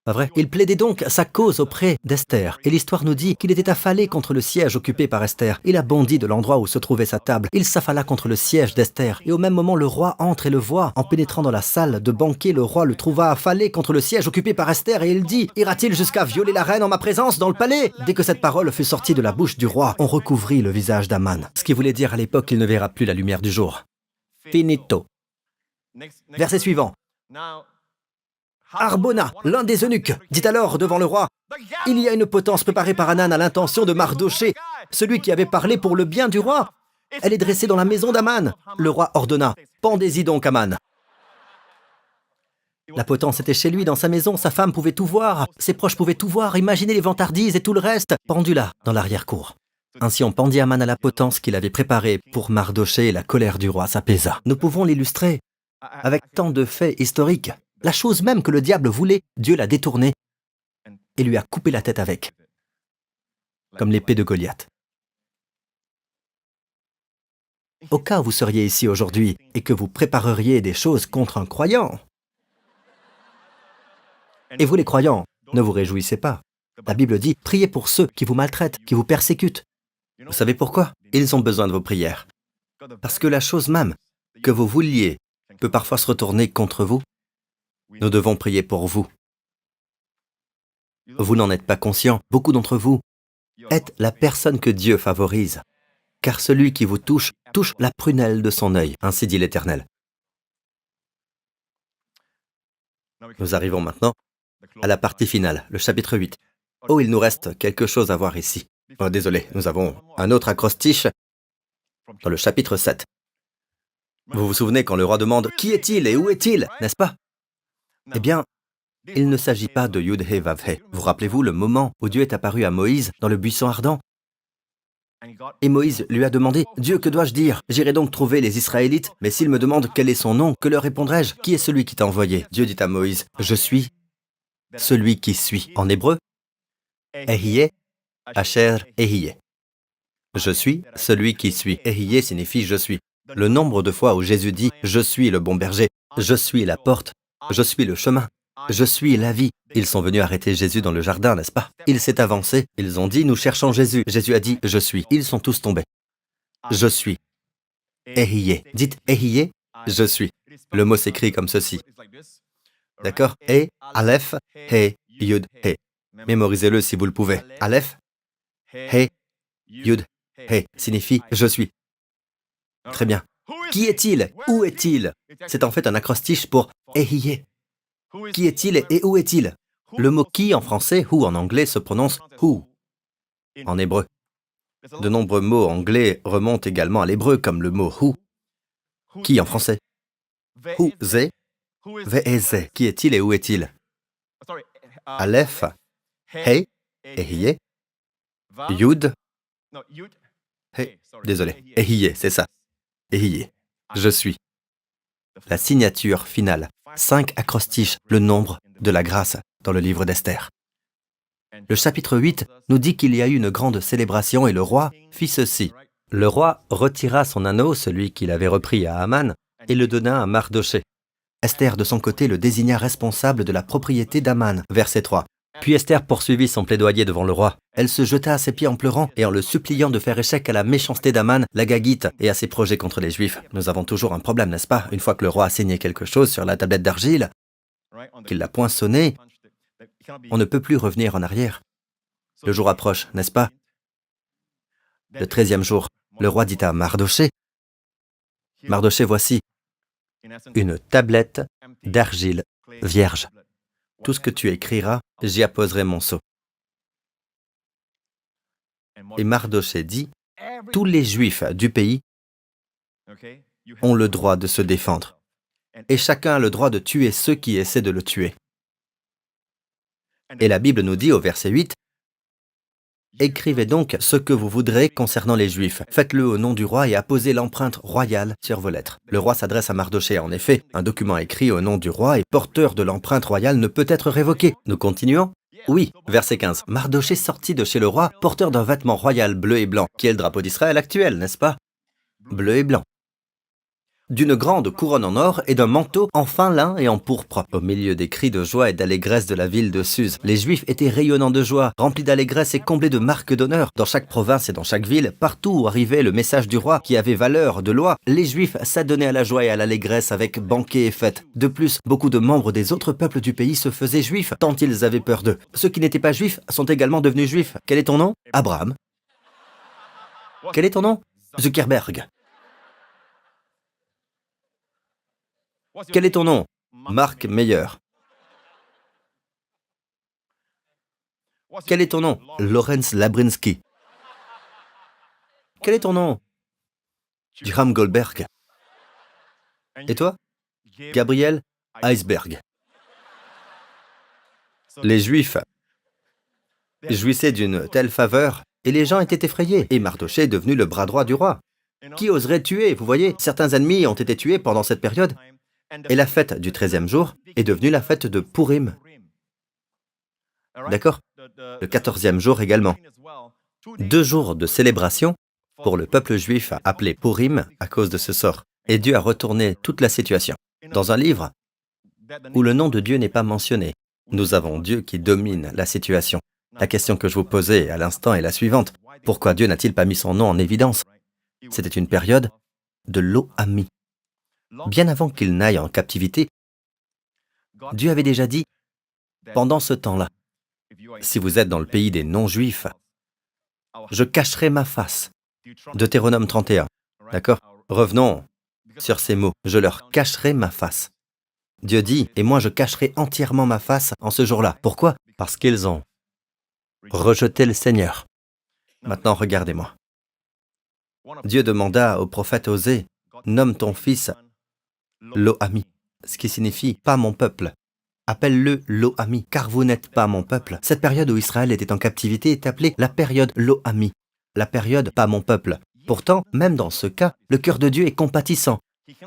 Pas vrai? Il plaidait donc sa cause auprès d'Esther. Et l'histoire nous dit qu'il était affalé contre le siège occupé par Esther. Il a bondi de l'endroit où se trouvait sa table. Il s'affala contre le siège d'Esther. Et au même moment, le roi entre et le voit. En pénétrant dans la salle de banquet, le roi le trouva affalé contre le siège occupé par Esther. Et il dit, ira-t-il jusqu'à violer la reine en ma présence dans le palais? Dès que cette parole fut sortie de la bouche du roi, on recouvrit le visage d'Aman. Ce qui voulait dire à l'époque qu'il ne verra plus la lumière du jour. Finito. Verset suivant. Arbona, l'un des eunuques, dit alors devant le roi, « Il y a une potence préparée par Hanan à l'intention de Mardoché, celui qui avait parlé pour le bien du roi. Elle est dressée dans la maison d'Aman. » Le roi ordonna, « Pendez-y donc Aman. » La potence était chez lui, dans sa maison, sa femme pouvait tout voir, ses proches pouvaient tout voir, imaginez les vantardises et tout le reste, pendu là, dans l'arrière-cour. Ainsi on pendit Aman à la potence qu'il avait préparée pour Mardoché et la colère du roi s'apaisa. Nous pouvons l'illustrer avec tant de faits historiques. La chose même que le diable voulait, Dieu l'a détournée et lui a coupé la tête avec, comme l'épée de Goliath. Au cas où vous seriez ici aujourd'hui et que vous prépareriez des choses contre un croyant, et vous les croyants, ne vous réjouissez pas. La Bible dit, priez pour ceux qui vous maltraitent, qui vous persécutent. Vous savez pourquoi? Ils ont besoin de vos prières. Parce que la chose même que vous vouliez peut parfois se retourner contre vous. Nous devons prier pour vous. Vous n'en êtes pas conscient. Beaucoup d'entre vous êtes la personne que Dieu favorise. Car celui qui vous touche, touche la prunelle de son œil. Ainsi dit l'Éternel. Nous arrivons maintenant à la partie finale, le chapitre 8. Oh, il nous reste quelque chose à voir ici. Oh, désolé, nous avons un autre acrostiche dans le chapitre 7. Vous vous souvenez quand le roi demande « Qui est-il et où est-il » n'est-ce pas? Eh bien, il ne s'agit pas de Yud-He Vav-He. Vous rappelez-vous le moment où Dieu est apparu à Moïse dans le buisson ardent? Et Moïse lui a demandé, « Dieu, que dois-je dire? J'irai donc trouver les Israélites, mais s'ils me demandent quel est son nom, que leur répondrai-je? Qui est celui qui t'a envoyé ?» Dieu dit à Moïse, « Je suis celui qui suis. » En hébreu, Ehyeh, Asher, Ehyeh. Je suis celui qui suis. Ehyeh signifie « je suis ». Le nombre de fois où Jésus dit « Je suis le bon berger, je suis la porte, je suis le chemin, je suis la vie ». Ils sont venus arrêter Jésus dans le jardin, n'est-ce pas? Il s'est avancé, ils ont dit « Nous cherchons Jésus ». Jésus a dit « Je suis ». Ils sont tous tombés. Je suis. Ehyeh. Dites Ehyeh, je suis. Le mot s'écrit comme ceci. D'accord? E, Aleph, He, Yud, He. Mémorisez-le si vous le pouvez. Aleph, He, Yud, He signifie « je suis ». Très bien. Qui est-il? Où est-il? C'est en fait un acrostiche pour Ehyeh. Qui est-il et où est-il? Le mot qui en français ou en anglais se prononce who en hébreu. De nombreux mots anglais remontent également à l'hébreu comme le mot who, qui en français. Who, ze, ve'eze. Qui est-il et où est-il? Aleph, He, Ehyeh, Yud, He. Désolé, Ehyeh, c'est ça. Ehyeh. Je suis. La signature finale. 5 acrostiches, le nombre de la grâce dans le livre d'Esther. Le chapitre 8 nous dit qu'il y a eu une grande célébration et le roi fit ceci. Le roi retira son anneau, celui qu'il avait repris à Aman, et le donna à Mardoché. Esther, de son côté, le désigna responsable de la propriété d'Aman. Verset 3. Puis Esther poursuivit son plaidoyer devant le roi. Elle se jeta à ses pieds en pleurant et en le suppliant de faire échec à la méchanceté d'Aman, l'Agagite, et à ses projets contre les Juifs. Nous avons toujours un problème, n'est-ce pas? Une fois que le roi a signé quelque chose sur la tablette d'argile, qu'il l'a poinçonné, on ne peut plus revenir en arrière. Le jour approche, n'est-ce pas? Le 13e jour, le roi dit à Mardoché, « Mardoché, voici une tablette d'argile vierge. Tout ce que tu écriras, j'y apposerai mon sceau. Et Mardochée dit, tous les Juifs du pays ont le droit de se défendre. Et chacun a le droit de tuer ceux qui essaient de le tuer. Et la Bible nous dit au verset 8, « Écrivez donc ce que vous voudrez concernant les Juifs. Faites-le au nom du roi et apposez l'empreinte royale sur vos lettres. » Le roi s'adresse à Mardochée. En effet, un document écrit au nom du roi et porteur de l'empreinte royale ne peut être révoqué. Nous continuons ? Oui, verset 15. Mardochée sortit de chez le roi, porteur d'un vêtement royal bleu et blanc, qui est le drapeau d'Israël actuel, n'est-ce pas ? Bleu et blanc. D'une grande couronne en or et d'un manteau en fin lin et en pourpre. Au milieu des cris de joie et d'allégresse de la ville de Suse, les Juifs étaient rayonnants de joie, remplis d'allégresse et comblés de marques d'honneur. Dans chaque province et dans chaque ville, partout où arrivait le message du roi qui avait valeur de loi, les Juifs s'adonnaient à la joie et à l'allégresse avec banquets et fêtes. De plus, beaucoup de membres des autres peuples du pays se faisaient juifs, tant ils avaient peur d'eux. Ceux qui n'étaient pas juifs sont également devenus juifs. Quel est ton nom ? Abraham. Quel est ton nom ? Zuckerberg. Quel est ton nom ? Marc Meyer. Quel est ton nom ? Lawrence Labrinsky. Quel est ton nom ? Graham Goldberg. Et toi ? Gabriel Iceberg. Les Juifs jouissaient d'une telle faveur et les gens étaient effrayés. Et Mardochée est devenu le bras droit du roi. Qui oserait tuer ? Vous voyez, certains ennemis ont été tués pendant cette période. Et la fête du 13e jour est devenue la fête de Purim. D'accord ? Le 14e jour également. 2 jours de célébration pour le peuple juif appelé Purim à cause de ce sort. Et Dieu a retourné toute la situation. Dans un livre où le nom de Dieu n'est pas mentionné, nous avons Dieu qui domine la situation. La question que je vous posais à l'instant est la suivante. Pourquoi Dieu n'a-t-il pas mis son nom en évidence ? C'était une période de Lo-Ami. Bien avant qu'il n'aille en captivité, Dieu avait déjà dit, pendant ce temps-là, si vous êtes dans le pays des non-juifs, je cacherai ma face. Deutéronome 31. D'accord ? Revenons sur ces mots. Je leur cacherai ma face. Dieu dit, et moi je cacherai entièrement ma face en ce jour-là. Pourquoi ? Parce qu'ils ont rejeté le Seigneur. Maintenant, regardez-moi. Dieu demanda au prophète Osée, nomme ton fils Lo-Ami, ce qui signifie « pas mon peuple ». Appelle-le Lo-Ami, car vous n'êtes pas mon peuple. Cette période où Israël était en captivité est appelée la période Lo-Ami, la période « pas mon peuple ». Pourtant, même dans ce cas, le cœur de Dieu est compatissant.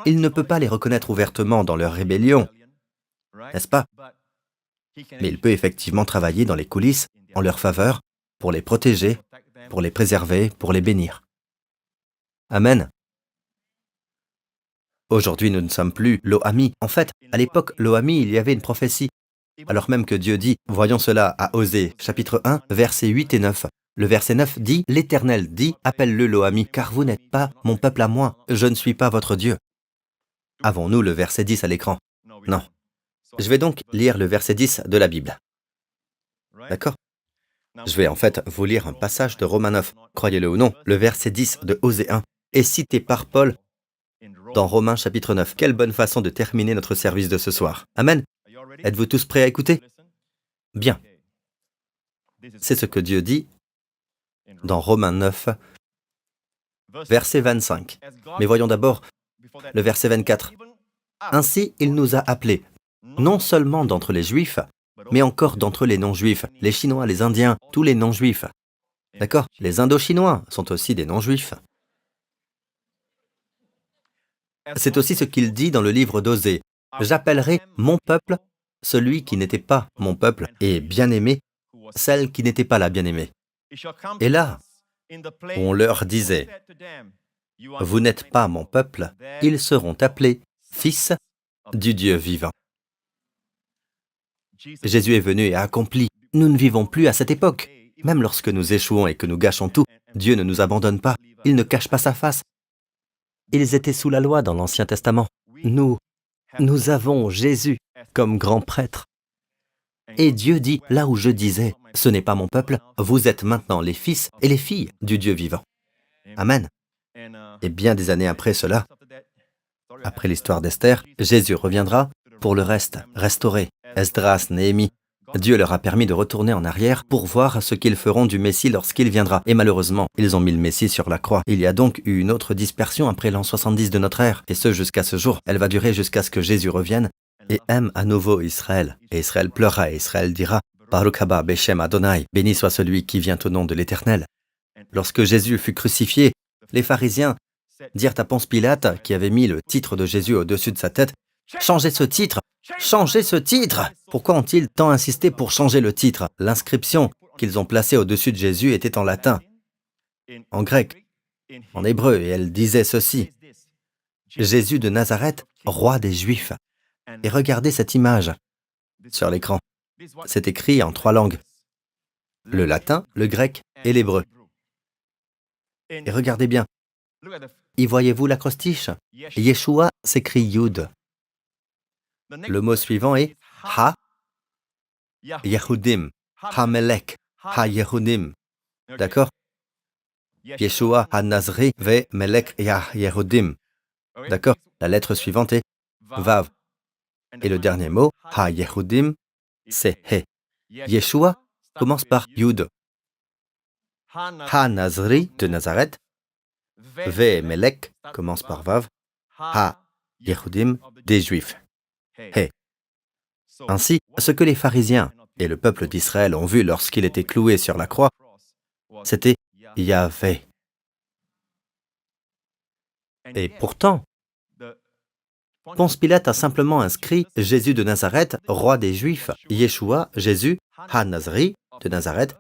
Il ne peut pas les reconnaître ouvertement dans leur rébellion, n'est-ce pas ? Mais il peut effectivement travailler dans les coulisses, en leur faveur, pour les protéger, pour les préserver, pour les bénir. Amen. Aujourd'hui, nous ne sommes plus Lo-Ami. En fait, à l'époque, Lo-Ami, il y avait une prophétie. Alors même que Dieu dit, voyons cela à Osée, chapitre 1, versets 8 et 9. Le verset 9 dit, « L'Éternel dit, appelle-le Lo-Ami, car vous n'êtes pas mon peuple à moi, je ne suis pas votre Dieu. » Avons-nous le verset 10 à l'écran ? Non. Je vais donc lire le verset 10 de la Bible. D'accord ? Je vais en fait vous lire un passage de Romains 9. Croyez-le ou non, le verset 10 de Osée 1 est cité par Paul dans Romains chapitre 9. Quelle bonne façon de terminer notre service de ce soir. Amen. Êtes-vous tous prêts à écouter ? Bien. C'est ce que Dieu dit dans Romains 9, verset 25. Mais voyons d'abord le verset 24. Ainsi, il nous a appelés, non seulement d'entre les Juifs, mais encore d'entre les non-Juifs, les Chinois, les Indiens, tous les non-Juifs. D'accord ? Les Indo-Chinois sont aussi des non-Juifs. C'est aussi ce qu'il dit dans le livre d'Osée. « J'appellerai mon peuple celui qui n'était pas mon peuple, et bien-aimé, celle qui n'était pas la bien-aimée. » Et là, où on leur disait, « Vous n'êtes pas mon peuple », ils seront appelés fils du Dieu vivant. Jésus est venu et a accompli. Nous ne vivons plus à cette époque. Même lorsque nous échouons et que nous gâchons tout, Dieu ne nous abandonne pas. Il ne cache pas sa face. Ils étaient sous la loi dans l'Ancien Testament. Nous avons Jésus comme grand prêtre. Et Dieu dit, là où je disais, ce n'est pas mon peuple, vous êtes maintenant les fils et les filles du Dieu vivant. Amen. Et bien des années après cela, après l'histoire d'Esther, Jésus reviendra pour le reste, restaurer Esdras, Néhémie, Dieu leur a permis de retourner en arrière pour voir ce qu'ils feront du Messie lorsqu'il viendra. Et malheureusement, ils ont mis le Messie sur la croix. Il y a donc eu une autre dispersion après l'an 70 de notre ère, et ce jusqu'à ce jour. Elle va durer jusqu'à ce que Jésus revienne et aime à nouveau Israël. Et Israël pleurera, et Israël dira « Baruch haba Beshem Adonai, béni soit celui qui vient au nom de l'Éternel ». Lorsque Jésus fut crucifié, les pharisiens dirent à Ponce Pilate, qui avait mis le titre de Jésus au-dessus de sa tête, « Changez ce titre! Changez ce titre !» Pourquoi ont-ils tant insisté pour changer le titre? L'inscription qu'ils ont placée au-dessus de Jésus était en latin, en grec, en hébreu, et elle disait ceci. Jésus de Nazareth, roi des Juifs. Et regardez cette image sur l'écran. C'est écrit en 3 langues, le latin, le grec et l'hébreu. Et regardez bien, y voyez-vous l'acrostiche? Yeshua s'écrit Yud. Le mot suivant est Ha Yehudim, Ha Melech, Ha Yehudim. D'accord? Yeshua Ha Nazri ve Melech Yah Yehudim. D'accord? La lettre suivante est Vav. Et le dernier mot, Ha Yehudim, c'est He. Yeshua commence par Yud. Ha Nazri de Nazareth. Ve Melech commence par Vav. Ha Yehudim des Juifs. He. Ainsi, ce que les pharisiens et le peuple d'Israël ont vu lorsqu'il était cloué sur la croix, c'était Yahvé. Et pourtant, Ponce Pilate a simplement inscrit Jésus de Nazareth, roi des Juifs, Yeshua, Jésus, Ha-Nazri, de Nazareth,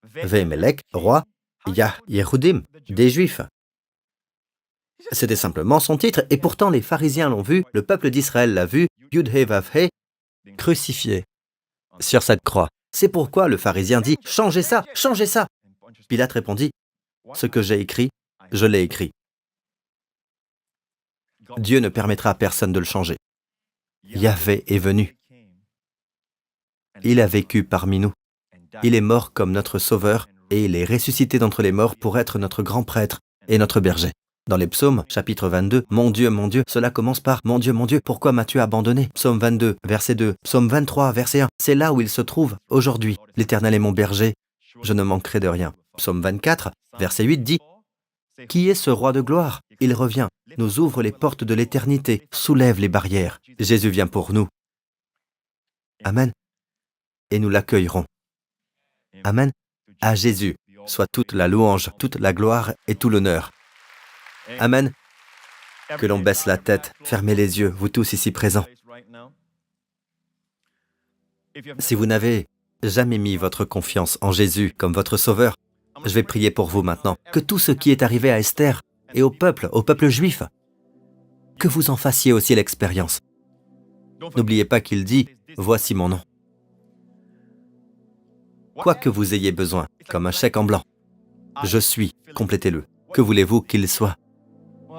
Ve-Melech, roi, Yah Yehudim, des Juifs. C'était simplement son titre, et pourtant les pharisiens l'ont vu, le peuple d'Israël l'a vu, Yud-He-Vav-He, crucifié sur cette croix. C'est pourquoi le pharisien dit « Changez ça, changez ça !» Pilate répondit « Ce que j'ai écrit, je l'ai écrit. » Dieu ne permettra à personne de le changer. Yahvé est venu. Il a vécu parmi nous. Il est mort comme notre sauveur et il est ressuscité d'entre les morts pour être notre grand prêtre et notre berger. Dans les psaumes, chapitre 22, « Mon Dieu, cela commence par « Mon Dieu, pourquoi m'as-tu abandonné ?» Psaume 22, verset 2, Psaume 23, verset 1. C'est là où il se trouve aujourd'hui. « L'Éternel est mon berger, je ne manquerai de rien. » Psaume 24, verset 8 dit « Qui est ce roi de gloire? Il revient, nous ouvre les portes de l'éternité, soulève les barrières. Jésus vient pour nous. Amen. Et nous l'accueillerons. Amen. À Jésus soit toute la louange, toute la gloire et tout l'honneur. Amen. Que l'on baisse la tête, fermez les yeux, vous tous ici présents. Si vous n'avez jamais mis votre confiance en Jésus comme votre sauveur, je vais prier pour vous maintenant. Que tout ce qui est arrivé à Esther et au peuple juif, que vous en fassiez aussi l'expérience. N'oubliez pas qu'il dit « Voici mon nom ». Quoi que vous ayez besoin, comme un chèque en blanc, je suis, complétez-le. Que voulez-vous qu'il soit?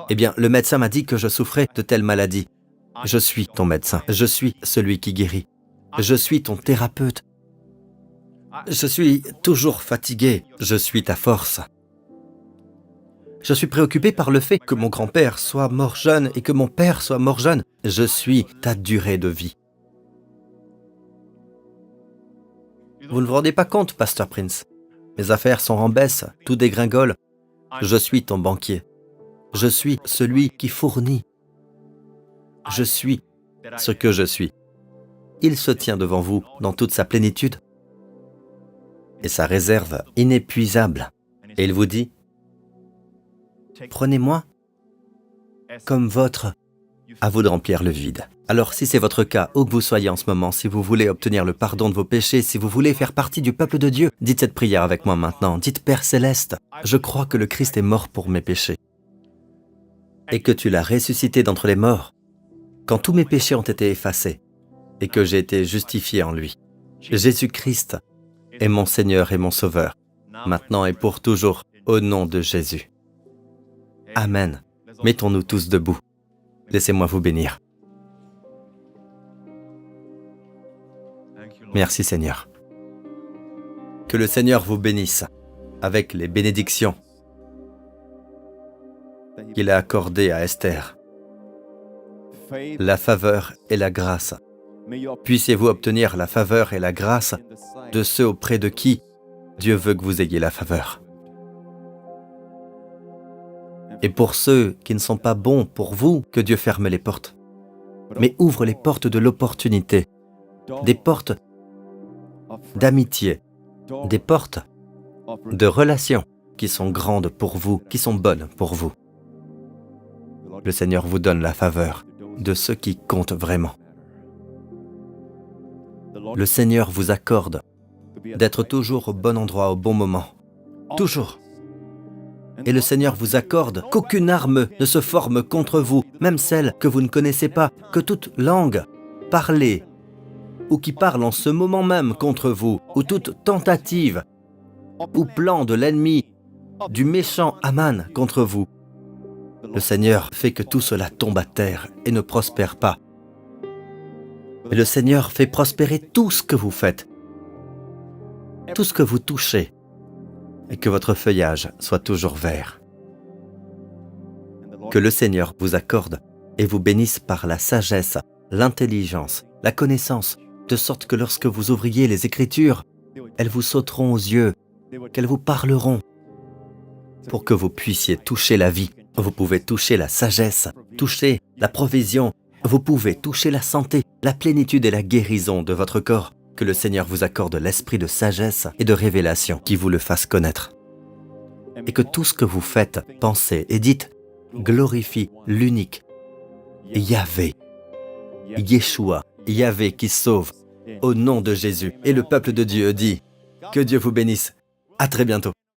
Eh bien, le médecin m'a dit que je souffrais de telle maladie. Je suis ton médecin, je suis celui qui guérit. Je suis ton thérapeute. Je suis toujours fatigué, je suis ta force. Je suis préoccupé par le fait que mon grand-père soit mort jeune et que mon père soit mort jeune. Je suis ta durée de vie. Vous ne vous rendez pas compte, Pasteur Prince? Mes affaires sont en baisse, tout dégringole. Je suis ton banquier. Je suis celui qui fournit. Je suis ce que je suis. Il se tient devant vous dans toute sa plénitude et sa réserve inépuisable. Et il vous dit, prenez-moi comme vôtre, à vous de remplir le vide. Alors si c'est votre cas, où que vous soyez en ce moment, si vous voulez obtenir le pardon de vos péchés, si vous voulez faire partie du peuple de Dieu, dites cette prière avec moi maintenant. Dites, Père Céleste, je crois que le Christ est mort pour mes péchés et que tu l'as ressuscité d'entre les morts quand tous mes péchés ont été effacés et que j'ai été justifié en lui. Jésus-Christ est mon Seigneur et mon Sauveur, maintenant et pour toujours, au nom de Jésus. Amen. Mettons-nous tous debout. Laissez-moi vous bénir. Merci Seigneur. Que le Seigneur vous bénisse avec les bénédictions qu'il a accordées à Esther, la faveur et la grâce Puissiez-vous obtenir la faveur et la grâce de ceux auprès de qui Dieu veut que vous ayez la faveur. Et pour ceux qui ne sont pas bons pour vous, que Dieu ferme les portes, mais ouvre les portes de l'opportunité, des portes d'amitié, des portes de relations qui sont grandes pour vous, qui sont bonnes pour vous. Le Seigneur vous donne la faveur de ceux qui comptent vraiment. Le Seigneur vous accorde d'être toujours au bon endroit au bon moment. Toujours. Et le Seigneur vous accorde qu'aucune arme ne se forme contre vous, même celle que vous ne connaissez pas, que toute langue parlée ou qui parle en ce moment même contre vous, ou toute tentative ou plan de l'ennemi, du méchant Aman contre vous. Le Seigneur fait que tout cela tombe à terre et ne prospère pas. Et le Seigneur fait prospérer tout ce que vous faites, tout ce que vous touchez, et que votre feuillage soit toujours vert. Que le Seigneur vous accorde et vous bénisse par la sagesse, l'intelligence, la connaissance, de sorte que lorsque vous ouvriez les Écritures, elles vous sauteront aux yeux, qu'elles vous parleront, pour que vous puissiez toucher la vie. Vous pouvez toucher la sagesse, toucher la provision, vous pouvez toucher la santé, la plénitude et la guérison de votre corps. Que le Seigneur vous accorde l'esprit de sagesse et de révélation qui vous le fasse connaître. Et que tout ce que vous faites, pensez et dites glorifie l'unique Yahvé, Yeshua, Yahvé qui sauve, au nom de Jésus. Et le peuple de Dieu dit que Dieu vous bénisse. À très bientôt.